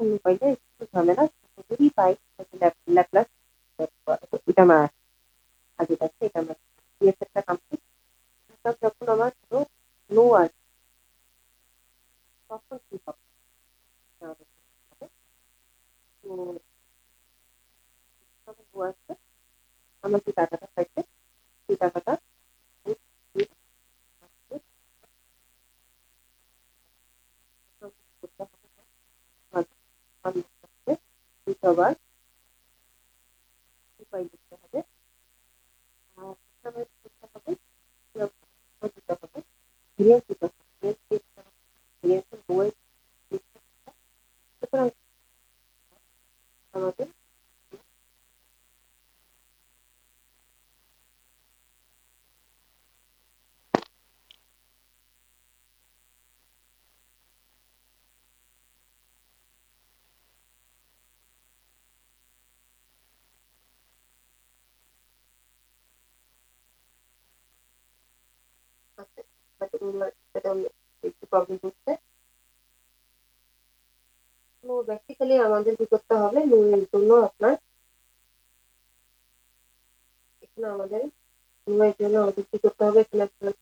শূন্য পাইলে একটু ঝামেলা, যদি পাই ল্যাপ্লাস এটা আমার আগে যাচ্ছে, এটা আমার সিএসএফটা কমপ্লিট। যখন আমার ধরো নো আসবে তখন কি হবে? তো যখন নো আসবে আমার যে টাকাটা থাকবে সেই টাকাটা সবার উপায় দিতে হবে, আর দিতে হবে, দিতে হবে, ভেরিয়েন্স দিতে হবে, ভেরিয়েন্সের বইয়ের সুতরাং আমাদের আচ্ছা, এটা একটু প্রবলেম হচ্ছে। তো বেসিক্যালি আমাদের কি করতে হবে, নুনের জন্য আপনার এখানে আমাদের নুনের জন্য আমাদের কি করতে হবে, এখানে আপনার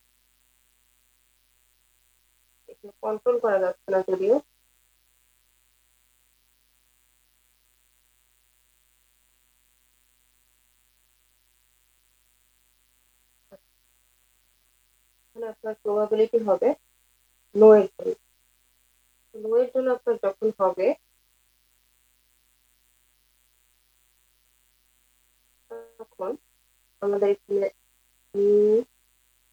কন্ট্রোল করা যাচ্ছে না যদিও। এখানে আপনার প্রবাবিলিটি হবে নো এর জন্য। নো এর জন্য আপনার যখন হবে তখন আমাদের এখানে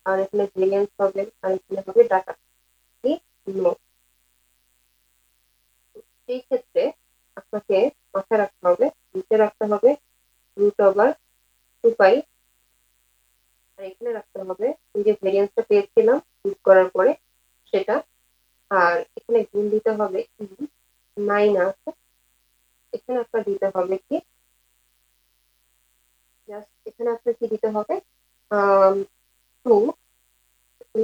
আর এখানে ভেরিয়েন্স হবে, আর এখানে হবে ডাটা কি নো। সেই ক্ষেত্রে আপনাকে মাথায় রাখতে হবে, নিচে রাখতে হবে √2 পাই, আর এখানে রাখতে হবে এই যে ভেরিয়েন্সটা পেয়েছিলাম ইউজ করার পরে সেটা, আর এখানে গুণ দিতে হবে মাইনাস, এখানে আপনার দিতে হবে কি জাস্ট এখানে আপনার কি দিতে হবে 2,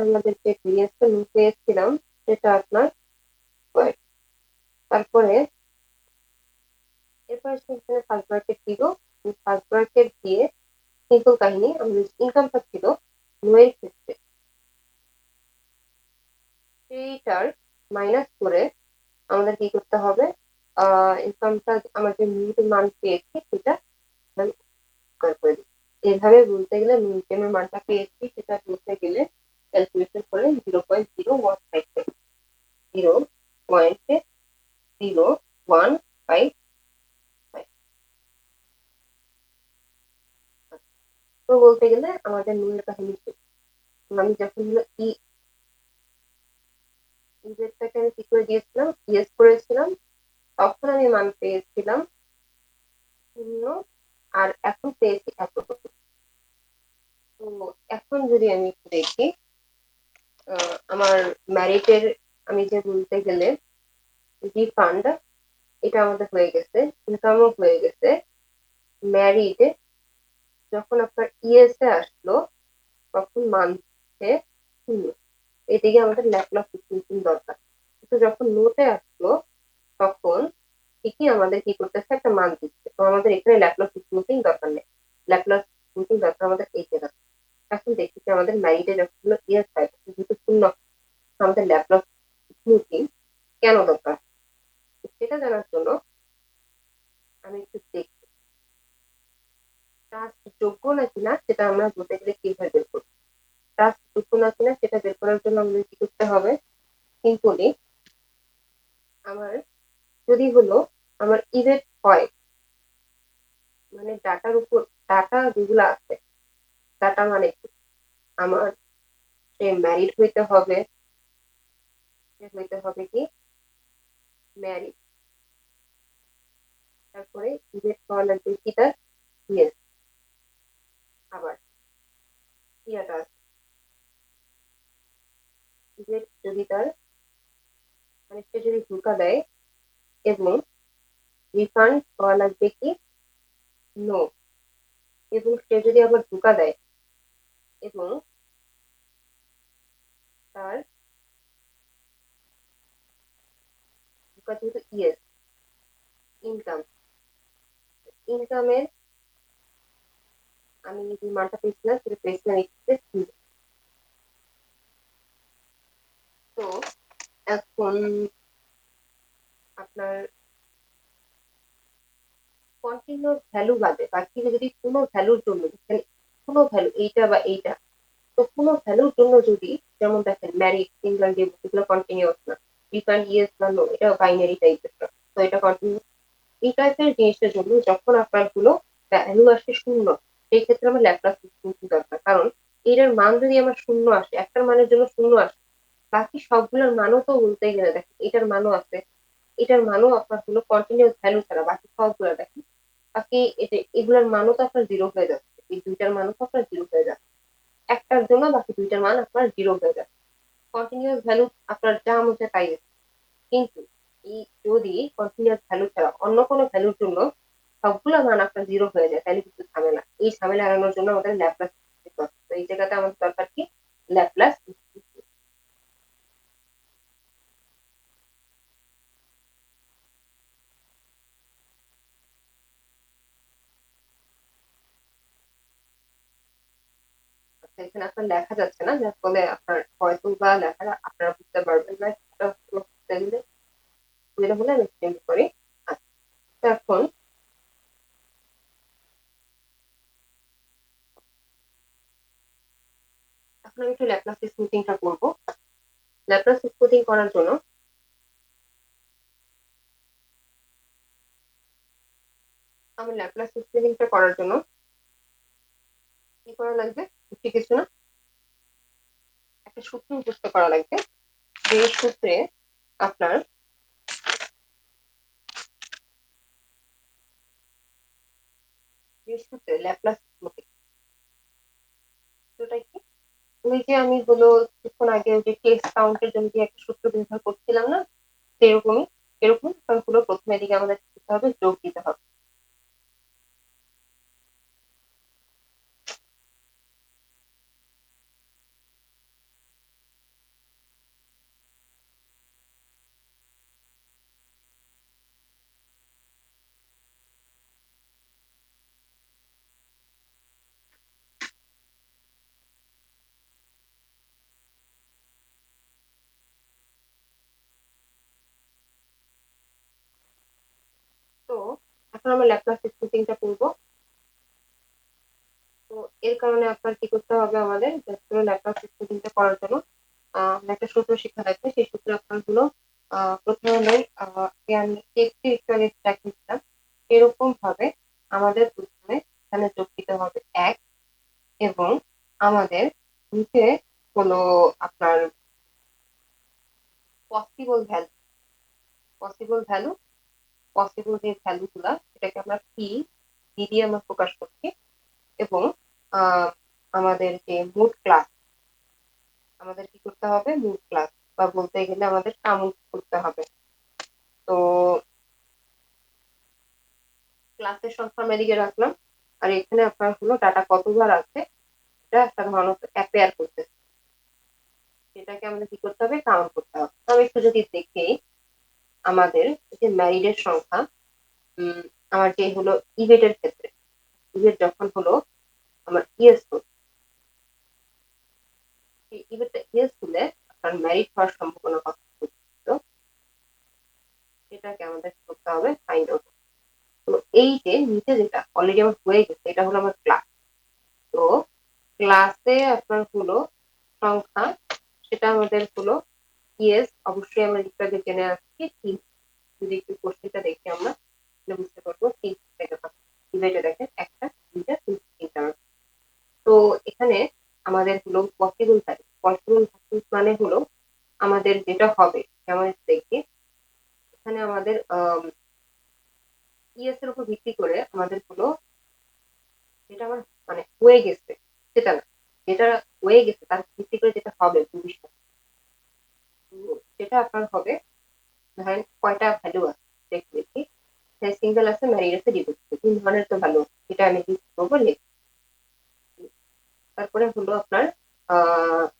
আমাদের যে ভেরিয়েন্সটা পেয়েছিলাম সেটা আপনার স্কয়ার। তারপরে এরপর সেখানে ফার্স্ট ব্র্যাকেট দিব, ফার্স্ট ব্র্যাকেট দিয়ে সিম্পল কাহিনী আমাদের ইনকামটা ছিল নো এর ক্ষেত্রে সেইটার মাইনাস করে আমাদের কি করতে হবে, ইনকামটা আমার যে মিনিটের মান পেয়েছি সেটা স্কয়ার করে দিই। এভাবে বলতে গেলে মিনিটের মানটা পেয়েছি সেটা বলতে গেলে ক্যালকুলেশন করে 0.0155, 0.0155। তো বলতে গেলে আমাদের নুনের কাহিনী শেষ। আমি যখন হলো ইজেটটাকে আমি কি করে দিয়েছিলাম, ইয়েস করেছিলাম, তখন আমি মান পেয়েছিলাম 0, আর এখন পেয়েছি এতটুকু। তো এখন যদি আমি একটু দেখি আমার ম্যারিটের, আমি যে বলতে গেলে রিফান্ড এটা আমাদের হয়ে গেছে, ইনকামও হয়ে গেছে। ম্যারিড যখন আপনার ইএসএ আসলো তখন মান্থে 0, এদিকে আমাদের ল্যাপলাস ইকুয়েশন দরকার। কিন্তু যখন নোটে আসলো তখন ঠিকই আমাদের কি করতেছে, একটা মান দিচ্ছে, তো আমাদের এখানে ল্যাপলাস ইকুয়েশন দরকার নেই, ল্যাপলাস ইকুয়েশন দরকার আমাদের এই জায়গা। এখন দেখি যে আমাদের ম্যারিডে যখন হলো ইএস ফাইভ যেহেতু 0, আমাদের ল্যাপলাস ইকুয়েশন কেন দরকার সেটা জানার জন্য আমি একটু দেখি ট্রাস্ট যোগ্য নাকি না সেটা আমরা বলতে গেলে কিভাবে বের করবো। ট্রাস্ট যোগ্য না কিনা সেটা বের করার জন্য আমাদের কি করতে হবে, সিম্পলি আমার যদি হলো আমার ইভেন্ট হয়, মানে ডাটার উপর ডাটা যেগুলো আছে, ডাটা মানে কি আমার সে ম্যারিড হইতে হবে, সে হইতে হবে কি ম্যারিড, তারপরে ইভেন্ট হওয়া লাগবে কি তার ইয়েস, আবার ইয়াটা ইভেন্ট যদি তার মানে সে যদি ধোকা দেয়, এবং রিফান্ড হওয়া লাগবে কি নো, এবং সে যদি আবার ধোকা দেয় এবং তার ধোকা যেহেতু ইয়েস, ইনকাম, ইনকামের আমি যে মানটা পেয়েছিলাম সেটা পেয়েছিলাম এক্সপ্রেস। তো এখন আপনার কন্টিনিউয়াস ভ্যালু বাদে বাকি যদি কোনো ভ্যালুর জন্য দেখেন, কোনো ভ্যালু এইটা বা এইটা, তো কোনো ভ্যালুর জন্য যদি, যেমন দেখেন ম্যারিড, সিঙ্গেল, ডিভোর্স, এগুলো কন্টিনিউয়াস না, রিফান্ড ইয়েস বা নো, এটা বাইনারি টাইপের না, তো এটা কন্টিনিউয়াস। এই টাইপের জিনিসটার জন্য যখন আপনার গুলো ভ্যালু আসে শূন্য, সেই ক্ষেত্রে আমার ল্যাপ্লাস ট্রান্সফর্ম দরকার। কারণ এটার মান যদি আমার শূন্য আসে, একটার মানের জন্য শূন্য আসে, বাকি সবগুলোর মানও তো বলতে গেলে দেখেন এটার মানও আছে, এটার মানও আপনার হলো কন্টিনিউয়াস ভ্যালু ছাড়া বাকি সবগুলো দেখেন, বাকি এগুলোর মানও তো আপনার জিরো হয়ে যাচ্ছে, এই দুইটার মানও তো আপনার জিরো হয়ে যাচ্ছে, একটার জন্য বাকি দুইটার মান আপনার জিরো হয়ে যাচ্ছে। কন্টিনিউয়াস ভ্যালু আপনার যা মধ্যে তাই আছে। কিন্তু এই যদি কন্টিনিউয়াস ভ্যালু ছাড়া অন্য কোনো ভ্যালুর জন্য সবগুলো মান আপনার জিরো হয়ে যায়, তাহলে কিন্তু ঝামেলা। এই ঝামেলা এড়ানোর জন্য আমাদের ল্যাপ্লাস, তো এই জায়গাতে আমাদের দরকার কি, ল্যাপ্লাস। আচ্ছা, এখানে আপনার লেখা যাচ্ছে না, যার ফলে আপনার হয়তো বা লেখাটা আপনারা বুঝতে পারবেন না, সেটা বুঝতে গেলে সুবিধা হলে আমি এক্সপ্লেন করি। আচ্ছা, তো এখন এখন আমি একটু ল্যাপ্লাস স্মুথিংটা করবো। ল্যাপ্লাস স্মুথিং করার জন্য আমি ল্যাপ্লাস স্মুথিংটা করার জন্য কি করা লাগবে, বেশি কিছু না, একটা সূত্র মুখস্থ করা লাগবে, যে সূত্রে আপনার, যে সূত্রে ল্যাপ্লাস স্মুথিং, সূত্রটা কি, ওই যে আমি হলো কিছুক্ষণ আগে ওই যে কেস কাউন্টের জন্য যে একটা সূত্র ব্যবহার করছিলাম না, সেরকমই, এরকম হলো প্রথমে দিকে আমাদের কি করতে হবে, যোগ দিতে হবে। তো এখন আমরা ল্যাপ্লাস স্মুথিংটা করবো। তো এর কারণে আপনার কি করতে হবে, আমাদের ল্যাপ্লাস স্মুথিংটা করার জন্য একটা সূত্র শিক্ষা থাকবে, সেই সূত্র আপনার হলো প্রথমে হলো আমি একটি লিখলাম, এরকম ভাবে আমাদের প্রথমে এখানে যোগ দিতে হবে এক, এবং আমাদের নিচে হলো আপনার possible value, possible value, possible যে ভ্যালু গুলা সেটাকে আমরা পি দিয়ে আমরা প্রকাশ করছি, এবং আহ, আমাদের যে মুড ক্লাস, আমাদের কি করতে হবে, মুড ক্লাস বা বলতে গেলে আমাদের কাউন্ট করতে হবে। তো ক্লাসের সংখ্যা আমি এদিকে রাখলাম, আর এখানে আপনার হলো ডাটা কতবার আছে এটা সাধারণত অ্যাপেয়ার করতে, সেটাকে আমাদের কি করতে হবে, কাউন্ট করতে হবে। তো আমি একটু যদি দেখি, আমাদের যে ম্যারিডের সংখ্যা, উম, আমার যে হলো ইভেটের ক্ষেত্রে, ইভেট যখন হলো আমার ইয়েস হলো, সেই ইভেটটা ইয়েস হলে আপনার ম্যারিড হওয়ার সম্ভাবনা কত, তো সেটাকে আমাদের কি করতে হবে, ফাইন্ড আউট। তো এই যে নিচে যেটা অলরেডি আমার হয়ে গেছে, এটা হলো আমার ক্লাস। তো ক্লাসে আপনার হলো সংখ্যা, সেটা আমাদের হলো ইয়েস, অবশ্যই আমরা একটু আগে জেনে আসছি তিন। যদি একটু কোশ্চেনটা দেখি আমরা, তাহলে বুঝতে পারবো তিন থেকে ডিভাইডে দেখেন একটা, দুইটা, তিনটা। তো এখানে আমাদের হলো পসিবল ভ্যালু, পসিবল ভ্যালু মানে হলো আমাদের যেটা হবে, যেমন দেখি এখানে আমাদের ইয়েস এর উপর ভিত্তি করে আমাদের হলো যেটা আমার মানে হয়ে গেছে সেটা না, যেটা হয়ে গেছে তার ভিত্তি করে যেটা হবে ভবিষ্যৎ, সেটা আপনার হবে, ধরেন কয়টা ভ্যালু আছে দেখি দেখি, সিঙ্গেল আছে, ম্যারিড আছে, ডিভোর্স আছে, তিন ধরনের তো ভ্যালু, এটা আমি কি করবো, লিখি। তারপরে হলো আপনার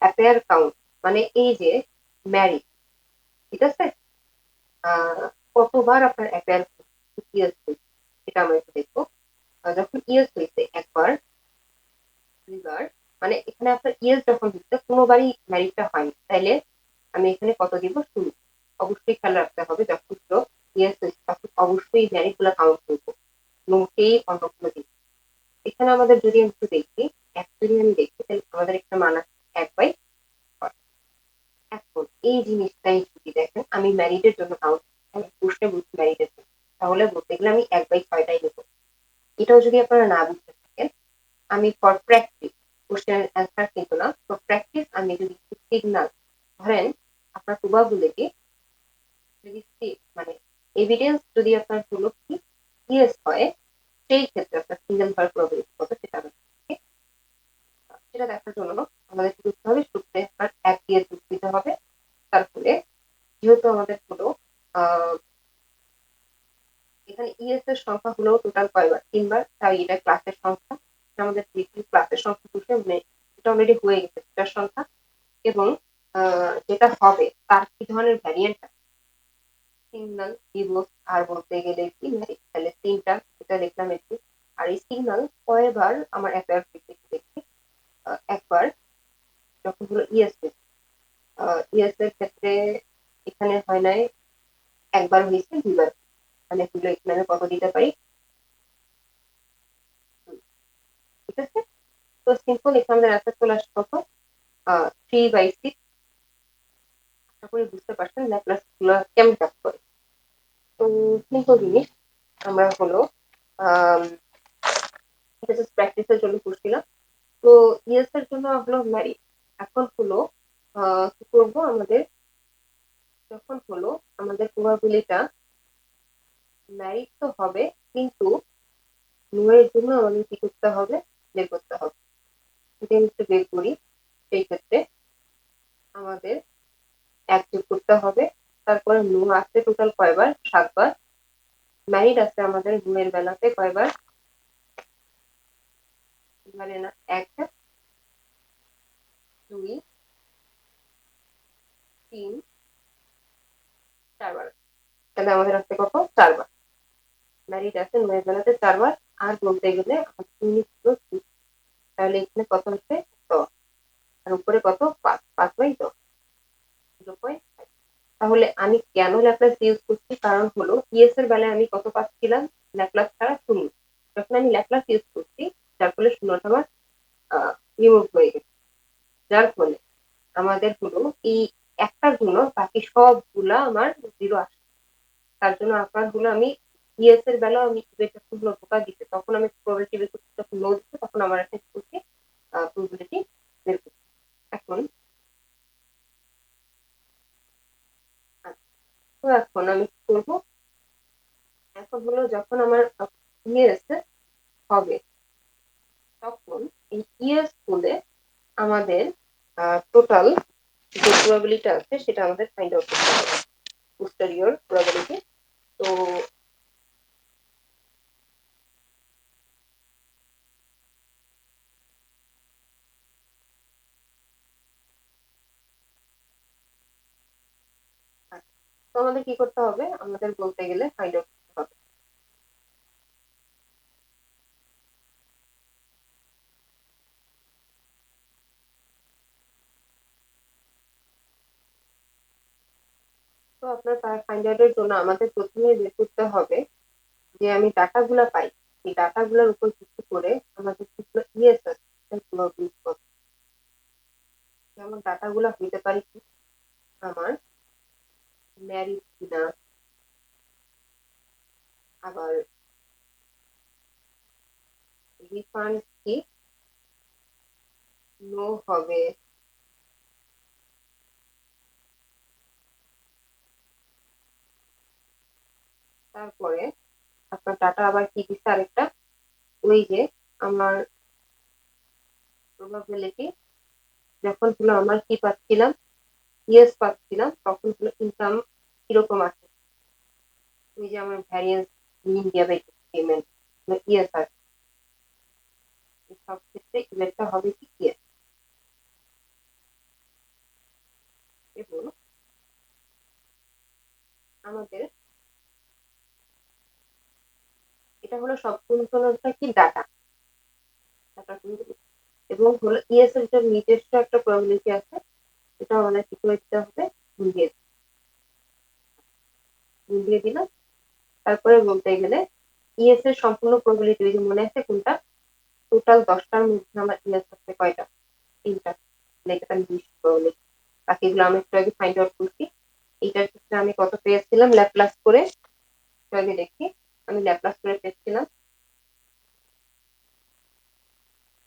অ্যাপেয়ার কাউন্ট, মানে এই যে ম্যারিড, ঠিক আছে, আহ কতবার আপনার অ্যাপেয়ার, ইয়েস হয়েছে, এটা আমরা একটু দেখবো। যখন ইয়েস হয়েছে একবার, দুইবার, মানে এখানে আপনার ইয়েস যখন হচ্ছে কোনোবারই ম্যারিডটা হয়নি, তাইলে আমি এখানে কত দিব? শুরু। অবশ্যই খেয়াল রাখতে হবে যখন ইয়েস হয়েছে তখন অবশ্যই ম্যারিড গুলা কাউন্ট করবো, নোটেই অন্যগুলো দিব। এখানে আমাদের যদি আমি একটু দেখি, এক যদি আমি দেখি তাহলে আমাদের একটা মান আছে 1/6। এখন এই জিনিসটাই যদি দেখেন আমি ম্যারিডের জন্য কাউন্ট, আমি প্রশ্নে বলছি ম্যারিডের জন্য, তাহলে বলতে গেলে আমি 1/6টাই নেব। এটাও যদি আপনারা না বুঝতে থাকেন, আমি ফর প্র্যাকটিস, কোশ্চেনের অ্যান্সার কিন্তু না, ফর প্র্যাকটিস আমি যদি সিগনাল, ধরেন আপনার প্রবাবিলিটি যদি মানে এভিডেন্স যদি আপনার হলো কি ইয়েস হয়, সেই ক্ষেত্রে আপনার সিঙ্গেল হওয়ার প্রবাবিলিটি কত সেটা আমি দেখি। সেটা দেখার জন্য আমাদের কি করতে হবে? সূত্রে আপনার 1 দিয়ে যোগ দিতে হবে। তারপরে যেহেতু আমাদের হলো আহ এখানে ইএস এর সংখ্যা হলো টোটাল কয়বার? 3বার, তাই এটা ক্লাসের সংখ্যা। আমাদের যেহেতু ক্লাসের সংখ্যা বসে এটা অলরেডি হয়ে গেছে এটার সংখ্যা, এবং যেটা হবে তার কি ধরনের ভ্যারিয়েন্ট সিগনাল দিবস, আর বলতে গেলে কি তাহলে 3টা, এটা দেখলাম একটু। আর এই সিগনাল কয়বার আমার অ্যাপিয়ার করতে দেখি? একবার, যখন হলো ইএস ইএস এর ক্ষেত্রে এখানে হয় নাই, একবার হয়েছে, দুইবার, মানে হলো এখানে আমি কত দিতে পারি? ঠিক আছে, তো সিম্পল এখানে আমাদের অ্যান্সার চলে আসছে কত? 3/6। আশা করি বুঝতে পারছেন ল্যাপ্লাস গুলো কেমন কাজ করে। তো সিম্পল জিনিস আমরা হলো এটা জাস্ট প্র্যাকটিসের জন্য করছিলাম। তো ইএস এর জন্য হলো ম্যারি। এখন হলো কি করবো আমাদের, যখন হলো আমাদের প্রবাবিলিটা ম্যারিড তো হবে, কিন্তু নো এর জন্য আমাদের কি করতে হবে? বের করতে হবে। যদি আমি একটু বের করি, সেই ক্ষেত্রে আমাদের 1 যোগ করতে হবে। তারপরে নো আছে টোটাল কয়বার? 7বার। ম্যারিড আছে আমাদের নো এর বেলাতে কয়বার? মানে না, 1, 2, 3, 4বার। তাহলে আমাদের আছে কত? 4বার। ম্যারিড আছে নো এর বেলাতে 4বার। আর বলতে গেলে তাহলে এখানে কত হচ্ছে? 10। আর উপরে কত? 5, 5/10, 0.5। তাহলে আমি কেন ল্যাপ্লাস ইউজ করছি? কারণ হলো ইএস এর বেলায় আমি কত পাচ্ছিলাম? ল্যাপ্লাস ছাড়া শূন্য। যখন আমি ল্যাপ্লাস ইউজ করছি, যার ফলে শূন্যটা আমার রিমুভ হয়ে গেছে, যার ফলে আমাদের হলো এই একটার জন্য বাকি সবগুলা আমার জিরো আসে। তার জন্য আপনার হলো আমি ইএস এর বেলা আমি যখন হলো ধোকা দিতে, তখন আমি প্রবাবিলিটি বের করছি, তখন নো দিতে, তখন আমার একটা কি করছি? প্রবাবিলিটি বের করছি। এখন তো এখন আমি কি করবো? এখন হলো যখন আমার ইএস হবে, তখন এই ইএস বলে আমাদের টোটাল যে প্রবাবিলিটি আছে সেটা আমাদের ফাইন্ড আউট করতে হবে, পোস্টেরিয়র প্রবাবিলিটি। তো তো আমাদের কি করতে হবে? আমাদের বলতে গেলে ফাইন্ড আউট করতে হবে। তো আপনার ফাইন্ড আউট এর জন্য আমাদের প্রথমে বের করতে হবে যে আমি ডাটা গুলা পাই, এই ডাটা গুলার উপর ভিত্তি করে আমাদের যেগুলো ইএস আছে সেগুলো build করতে হবে। যেমন ডাটা গুলা হইতে পারে কি আমার ম্যারিড কিনা, আবার রিফান্ড কি নো হবে, তারপরে আপনার ডাটা আবার কি দিচ্ছে আরেকটা, ওই যে আমার প্রবাবিলিটি যখন হলো আমার কি পাচ্ছিলাম? ইয়েস পাচ্ছিলাম, তখন হলো ইনকাম কিরকম আছে, ওই যে আমার ভ্যারিয়েন্স মিন দিয়ে পেমেন্ট ইয়েস আছে, সব ক্ষেত্রে ইভেন্টটা হবে কি ইয়েস। এবং আমাদের এটা হলো সম্পূর্ণটা কি ডাটা, এবং হলো ইএস এর একটা নিজস্ব একটা প্রবাবিলিটি আছে, এটা আমাদের কি করে দিতে হবে, গুলিয়ে গুলিয়ে দিলাম। তারপরে বলতে গেলে ইএস এর সম্পূর্ণ প্রবাবিলিটি মনে আছে কোনটা, টোটাল 10টার মধ্যে আমার ইএস আছে কয়টা, 3টা, এটা আমি 20 প্রবাবিলিটি, বাকিগুলো আমি একটু আগে ফাইন্ড আউট করছি। এইটার ক্ষেত্রে আমি কত পেয়েছিলাম ল্যাপ্লাস করে, একটু আগে দেখি, আমি ল্যাপ্লাস করে পেয়েছিলাম,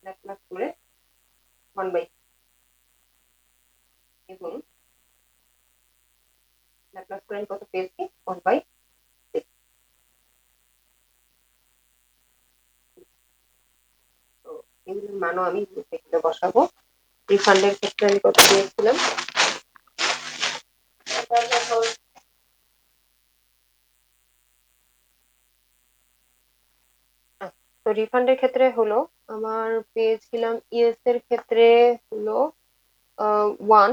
ল্যাপ্লাস করে 1/, এবং ল্যাপ্লাস করে আমি কত পেয়েছি 1/6। তো এগুলোর মানও আমি এখানে বসাবো। রিফান্ডের ক্ষেত্রে আমি কত পেয়েছিলাম, তো রিফান্ডের ক্ষেত্রে হলো আমার পেয়েছিলাম ইএস এর ক্ষেত্রে হলো 1।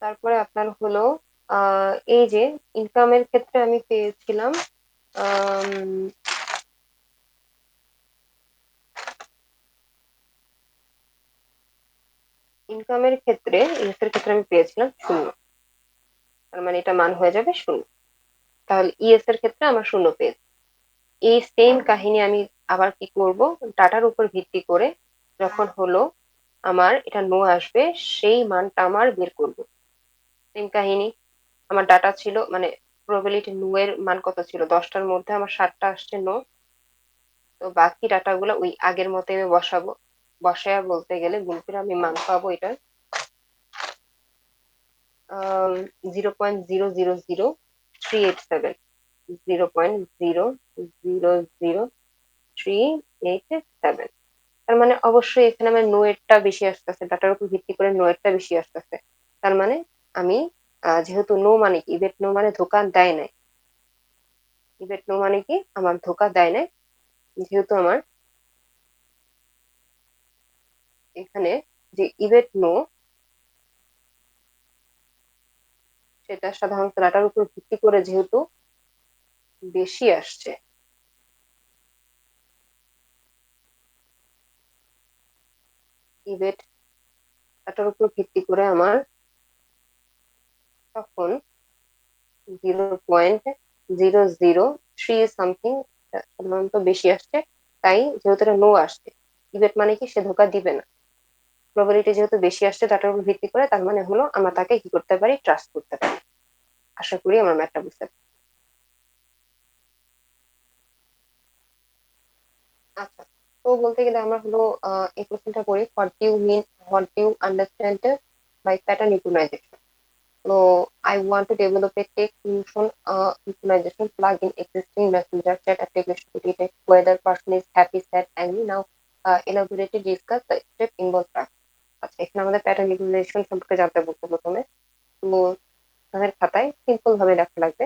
তারপরে আপনার হলো এই যে ইনকামের ক্ষেত্রে আমি পেয়েছিলাম ইনকামের ক্ষেত্রে ইএস এর ক্ষেত্রে আমি পেয়েছিলাম 0, তার মানে এটা মান হয়ে যাবে 0। তাহলে ইএস এর ক্ষেত্রে আমার 0 পেয়েছি। এই সেম কাহিনী আমি আবার কি করব, ডাটার উপর ভিত্তি করে যখন হলো আমার এটা নো আসবে, সেই মানটা আমার বের করব। সেম কাহিনী, আমার ডাটা ছিল মানে প্রবাবিলিটি নো এর মান কত ছিল, 10টার মধ্যে আমার 7টা আসছে নো, তো বাকি ডাটাগুলো ওই আগের মতো আমি বসাবো। বসায়া বলতে গেলে গুণ করে আমি মান পাবো এটা 0.0000387, 0.0000387। তার মানে অবশ্যই এখানে আমার নোয়েটটা বেশি আসতেছে, ডাটার উপর ভিত্তি করে নোয়েটটা বেশি আসতেছে। তার মানে আমি যেহেতু নো মানে কি, ইভেট নো মানে ধোকা দেয় নাই, ইভেট নো মানে কি আমার ধোকা দেয় নাই, যেহেতু আমার এখানে যে ইভেট নো সেটা সাধারণত ডাটার উপর ভিত্তি করে যেহেতু বেশি আসছে, ইভেট ডাটার উপর ভিত্তি করে আমার তখন 0.003 সামথিং সাধারণত বেশি আসছে। তাই যেহেতু এটা নো আসছে, ইভেট মানে কি সে ধোকা দিবে না, প্রবাবিলিটি যেহেতু বেশি আসছে ডাটার উপর ভিত্তি করে, তার মানে হলো আমরা তাকে কি করতে পারি, ট্রাস্ট করতে পারি। আশা করি আমার ম্যাথটা বুঝতে পারি। আচ্ছা, তো বলতে গেলে আমরা হলো এই কোশ্চেনটা করি, what do you understand by pattern recognition. So I want to develop a text solution synchronization plug in existing messenger chat application to detect whether person is happy, sad, angry. Now, elaborately discuss the step involved. আচ্ছা, এখানে আমাদের pattern recognition সম্পর্কে জানতে বলতে প্রথমে। তো আমাদের খাতায় সিম্পল ভাবে লেখা লাগবে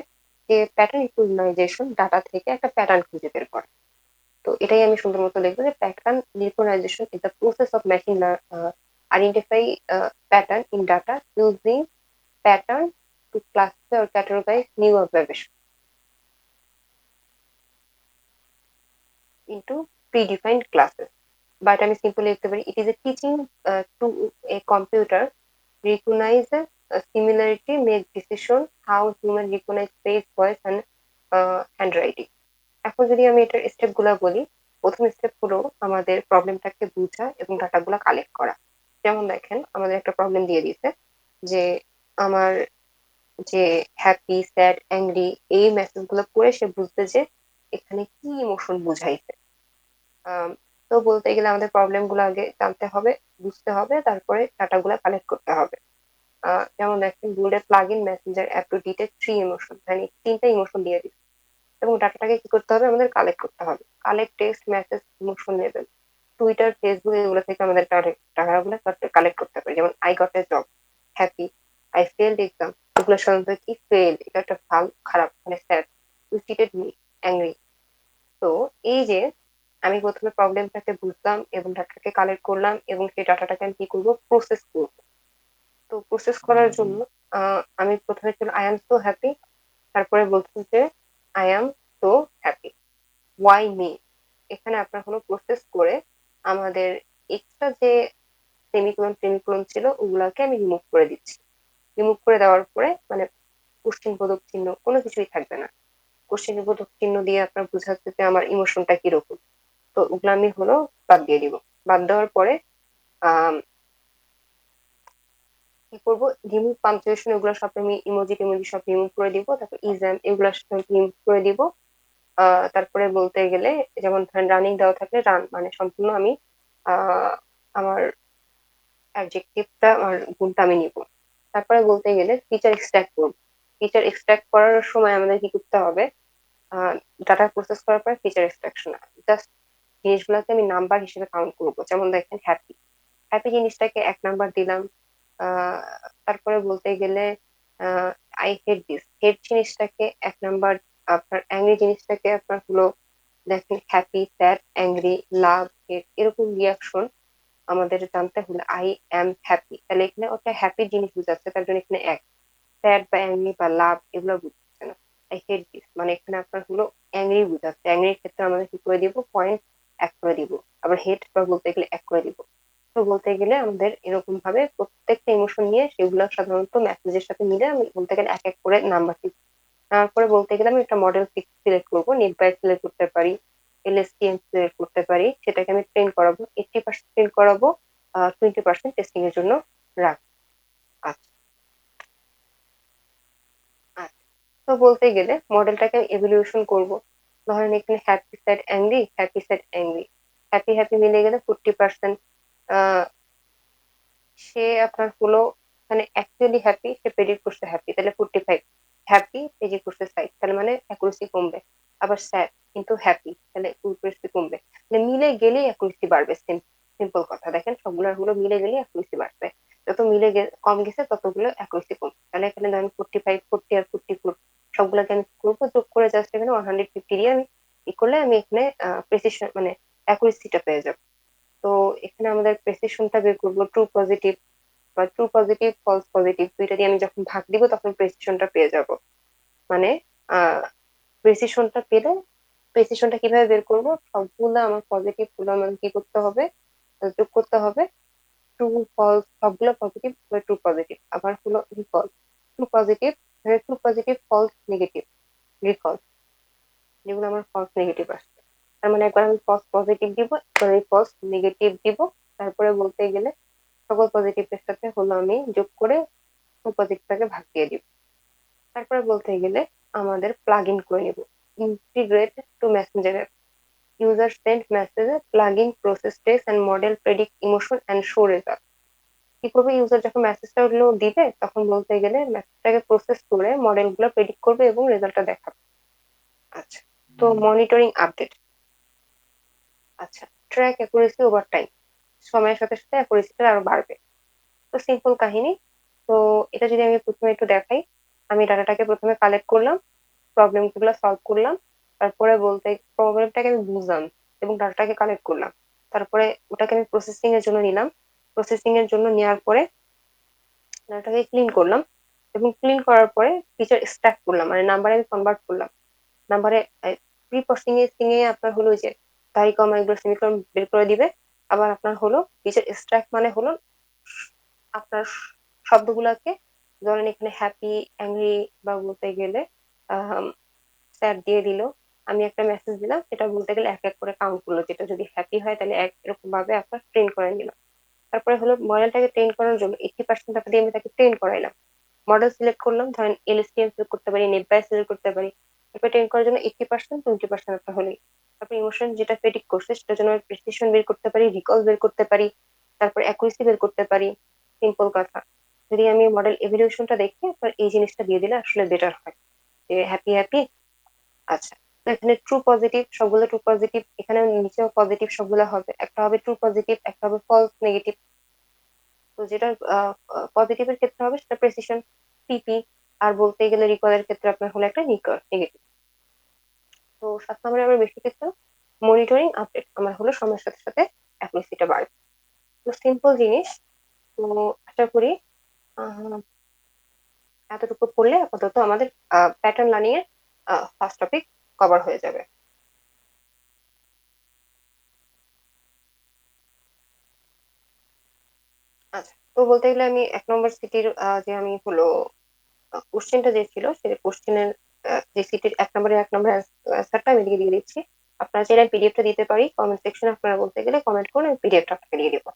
যে প্যাটার্ন রিকগনাইজেশন ডাটা থেকে একটা প্যাটার্ন খুঁজে বের করে। তো এটাই আমি সুন্দর মতো লিখবো যে pattern recognition is the process of machine identify pattern in data using pattern to classify or categorize new observation into predefined classes. But আমি সিম্পলি লিখতে পারি, it is a teaching to a computer recognize similarity, make decision how human recognize face, voice and handwriting. এখন যদি আমি এটার step গুলা বলি, প্রথম স্টেপ হলো আমাদের প্রবলেমটাকে বোঝা এবং ডাটাগুলো কালেক্ট করা। যেমন দেখেন আমাদের একটা প্রবলেম দিয়ে দিয়েছে যে আমার যে হ্যাপি, স্যাড, অ্যাংরি এই মেসেজ গুলো পড়ে সে বুঝতে যে এখানে কি ইমোশন বুঝাইছে। আম, তো বলতে গেলে আমাদের প্রবলেম গুলো আগে জানতে হবে, বুঝতে হবে, তারপরে ডাটা গুলা কালেক্ট করতে হবে। যেমন দেখেন build a plug in messenger app to detect 3 emotion, মানে 3টা ইমোশন দিয়ে দিচ্ছে, এবং ডাটাটাকে কি করতে হবে, আমাদের কালেক্ট করতে হবে। Collect text, message, emotion level, Twitter, Facebook এগুলো থেকে আমাদের টাকাগুলো কালেক্ট করতে হবে। যেমন I got a job, happy, I failed exam, এগুলো সাধারণত কি ফেল, এটা একটা ভালো খারাপ মানে sad, you cheated me, angry. তো এই যে আমি প্রথমে প্রবলেমটাকে বুঝলাম এবং ডাটাটাকে কালেক্ট করলাম, এবং সেই ডাটাটাকে আমি কি করবো, প্রসেস করবো। তো প্রসেস করার জন্য আমি প্রথমে ছিল আই এম সো হ্যাপি, তারপরে বলছি যে I am so happy. Y me, এখানে আপনার হলো প্রসেস করে আমাদের এক্সট্রা যে সেমিকোলন সেমিকোলন ছিল ওগুলাকে আমি রিমুভ করে দিচ্ছি। রিমুভ করে দেওয়ার পরে মানে কোশ্চেনবোধক চিহ্ন কোনো কিছুই থাকবে না। কোশ্চেনবোধক চিহ্ন দিয়ে আপনার বোঝাচ্ছে যে আমার ইমোশনটা কিরকম। তো ওগুলো আমি হলো বাদ দিয়ে দিব। বাদ দেওয়ার পরে আহ কি করবো, রিমুভ পাঞ্চুয়েশন এগুলো সব আমি ইমোজি টিমোজি সব রিমুভ করে দিব। তারপর ইজাম এগুলো সব রিমুভ করে দিব। তারপরে বলতে গেলে যেমন ধরেন রানিং দেওয়া থাকলে রান মানে সম্পূর্ণ আমি আমার অ্যাডজেক্টিভটা আর গুণটা আমি নিব। তারপরে বলতে গেলে ফিচার এক্সট্রাক্ট করব। ফিচার এক্সট্রাক্ট করার সময় আমাদের কি করতে হবে, ডাটা প্রসেস করার পর ফিচার এক্সট্রাকশন জাস্ট জিনিসগুলোকে আমি নাম্বার হিসেবে কাউন্ট করবো। যেমন দেখেন হ্যাপি, হ্যাপি জিনিসটাকে 1 নাম্বার দিলাম। আহ তারপরে বলতে গেলে আই হেট দিস, হেট জিনিসটাকে 1 নাম্বার। আপনার অ্যাংরি জিনিসটাকে আপনার হলো দেখেন হ্যাপি, স্যাড, অ্যাংরি, লাভ, হেট এরকম রিয়াকশন আমাদের জানতে হলে আই অ্যাম হ্যাপি, তাহলে এখানে ওটা হ্যাপি জিনিস বুঝাচ্ছে, তার জন্য এখানে এক। স্যাড বা অ্যাংরি বা লাভ এগুলো বুঝছে না। আই হেট দিস মানে এখানে আপনার হলো অ্যাংরি বুঝাচ্ছে, অ্যাংরির ক্ষেত্রে আমাদের কি করে দিব, পয়েন্ট 1 করে দিব। আবার হেট বা বলতে গেলে 1 করে দিব। তো বলতে গেলে আমাদের এরকম ভাবে প্রত্যেকটা ইমোশন নিয়ে সেগুলো সাধারণত মেসেজের সাথে মিলে আমি বলতে গেলে 1 1 করে নাম্বার দিব। তারপরে বলতে গেলে আমি একটা মডেল সিলেক্ট করবো, নেট বাই সিলেক্ট করতে পারি, এলএসটিএম সিলেক্ট করতে পারি। সেটাকে আমি ট্রেন করাবো, 80% ট্রেন করাবো, 20% টেস্টিং এর জন্য রাখবো। আচ্ছা। আচ্ছা, তো বলতে গেলে মডেলটাকে এভলিউশন করব। ধরেন এখানে happy sad angry, happy sad angry, happy happy মিলে গেলে 40%। সে আপনার হলো মানে অ্যাকচুয়ালি হ্যাপি, সে প্রেডিক্ট করছে হ্যাপি, তাহলে 45। হ্যাপি প্রেডিক্ট করছে সাইড, তাহলে মানে অ্যাকুরেসি কমবে। আবার স্যাড কিন্তু হ্যাপি, তাহলে অ্যাকুরেসি কমবে। মানে মিলে গেলেই অ্যাকুরেসি বাড়বে। সিম্পল কথা, দেখেন সবগুলোর হলো মিলে গেলেই অ্যাকুরেসি বাড়বে। যত মিলে কম গেছে ততগুলো অ্যাকুরেসি কম। তাহলে এখানে ধরেন 45, 40 আর 44 সবগুলোকে আমি কি করবো, যোগ করে জাস্ট এখানে 150 দিয়ে আমি ই করলে আমি এখানে প্রেসিশন মানে অ্যাকুরেসিটা পেয়ে যাবো। তো এখানে আমাদের প্রেসিশনটা বের করবো, ট্রু পজিটিভ বা ট্রু পজিটিভ ফলস পজিটিভ দুইটা দিয়ে আমি যখন ভাগ দিব তখন প্রেসিশনটা পেয়ে যাব। মানে আহ প্রেসিশনটা পেলে, প্রেসিশনটা কিভাবে বের করব, সবগুলো আমার পজিটিভ গুলো আমার কি করতে হবে, যোগ করতে হবে। ট্রু ফলস সবগুলো পজিটিভ, ট্রু পজিটিভ আবার হলো recall. True positive, true positive false negative recall, যেগুলো আমার ফলস নেগেটিভ আসছে। তার মানে একবার আমি ফলস পজিটিভ দিব, একবার আমি ফলস নেগেটিভ দিব। তারপরে বলতে গেলে সকল পজিটিভের সাথে হলো আমি যোগ করে পজিটিভটাকে ভাগ দিয়ে দিব। তারপরে বলতে গেলে আমাদের প্লাগ ইন করে নিব, integrate to messenger app, user send মেসেজে plug in process text and model predict emotion and show result. কি করবে, ইউজার যখন মেসেজটা গুলো দিবে তখন বলতে গেলে মেসেজটাকে প্রসেস করে মডেল গুলো প্রেডিক্ট করবে এবং রেজাল্টটা দেখাবে। আচ্ছা, তো মনিটরিং আপডেট। আচ্ছা, ট্র্যাক অ্যাকুরেসি ওভার টাইম, সময়ের সাথে সাথে অ্যাকুরেসিটা আরো বাড়বে। তো সিম্পল কাহিনী। তো এটা যদি আমি প্রথমে একটু দেখাই, আমি ডাটাটাকে প্রথমে কালেক্ট করলাম, প্রবলেম গুলো সলভ করলাম। তারপরে বলতে প্রবলেমটাকে আমি বুঝলাম এবং ডাটাটাকে কালেক্ট করলাম। তারপরে ওটাকে আমি প্রসেসিং এর জন্য নিলাম। প্রসেসিং এর জন্য নেওয়ার পরে ডাটাটাকে ক্লিন করলাম এবং ক্লিন করার পরে ফিচার এক্সট্রাক্ট করলাম, মানে নাম্বারে আমি কনভার্ট করলাম। নাম্বারে প্রি প্রসেসিং এ আপনার হলো ওই যে দাড়ি কমা এগুলো সেমিকোলন বের করে দিবে। আবার আপনার হলো ফিচার এক্সট্রাক্ট মানে হলো আপনার শব্দগুলোকে, ধরেন এখানে হ্যাপি, অ্যাংরি বা বলতে গেলে স্যার দিয়ে দিল। আমি একটা মেসেজ দিলাম, সেটা বলতে গেলে 1 1 করে কাউন্ট করলো, যেটা যদি হ্যাপি হয় তাহলে এক, এরকম ভাবে আপনার ট্রেন করে নিলাম। তারপরে হলো মডেলটাকে ট্রেন করার জন্য 80% টাকা দিয়ে আমি তাকে ট্রেন করাইলাম। মডেল সিলেক্ট করলাম, ধরেন এলএসটিএম সিলেক্ট করতে পারি, নেট বাই সিলেক্ট করতে পারি। তারপরে ট্রেন করার জন্য 80%, 20% একটা হলেই। তারপর ইমোশন যেটা প্রেডিক্ট করছে সেটার জন্য প্রেসিশন বের করতে পারি, রিকল বের করতে পারি, তারপর অ্যাকুরেসি বের করতে পারি। সিম্পল কথা। যদি আমি মডেল এভলিউশনটা দেখি তারপর এই জিনিসটা দিয়ে দিলে আসলে বেটার হয়, যে হ্যাপি হ্যাপি। আচ্ছা, তো এখানে ট্রু পজিটিভ সবগুলো ট্রু পজিটিভ, এখানে নিচেও পজিটিভ সবগুলো হবে, একটা হবে ট্রু পজিটিভ, একটা হবে ফলস নেগেটিভ। তো যেটা পজিটিভ এর ক্ষেত্রে হবে সেটা প্রেসিশন পিপি, আর বলতে গেলে রিকলের ক্ষেত্রে আপনার হলো একটা নেগেটিভ। তো 7 নম্বরে আমার বেশি ক্ষেত্রে মনিটরিং আপডেট, আমার হলো সময়ের সাথে সাথে অ্যাকুরেসিটা বাড়বে। তো সিম্পল জিনিস। তো আশা করি আহ এতটুকু পড়লে আপাতত আমাদের প্যাটার্ন লার্নিং এর ফার্স্ট টপিক কভার হয়ে যাবে। আচ্ছা, তো বলতে গেলে আমি 1 নম্বর সিটির যে আমি হলো কোশ্চেনটা যে ছিল সেই কোশ্চেনের যে সিটির 1 নম্বরের 1 নম্বর অ্যান্সারটা আমি দিয়ে দিচ্ছি। আপনারা চাইলে পিডিএফটা দিতে পারি, কমেন্ট সেকশনে আপনারা বলতে গেলে কমেন্ট করুন, আমি পিডিএফটা আপনাকে দিয়ে দিব।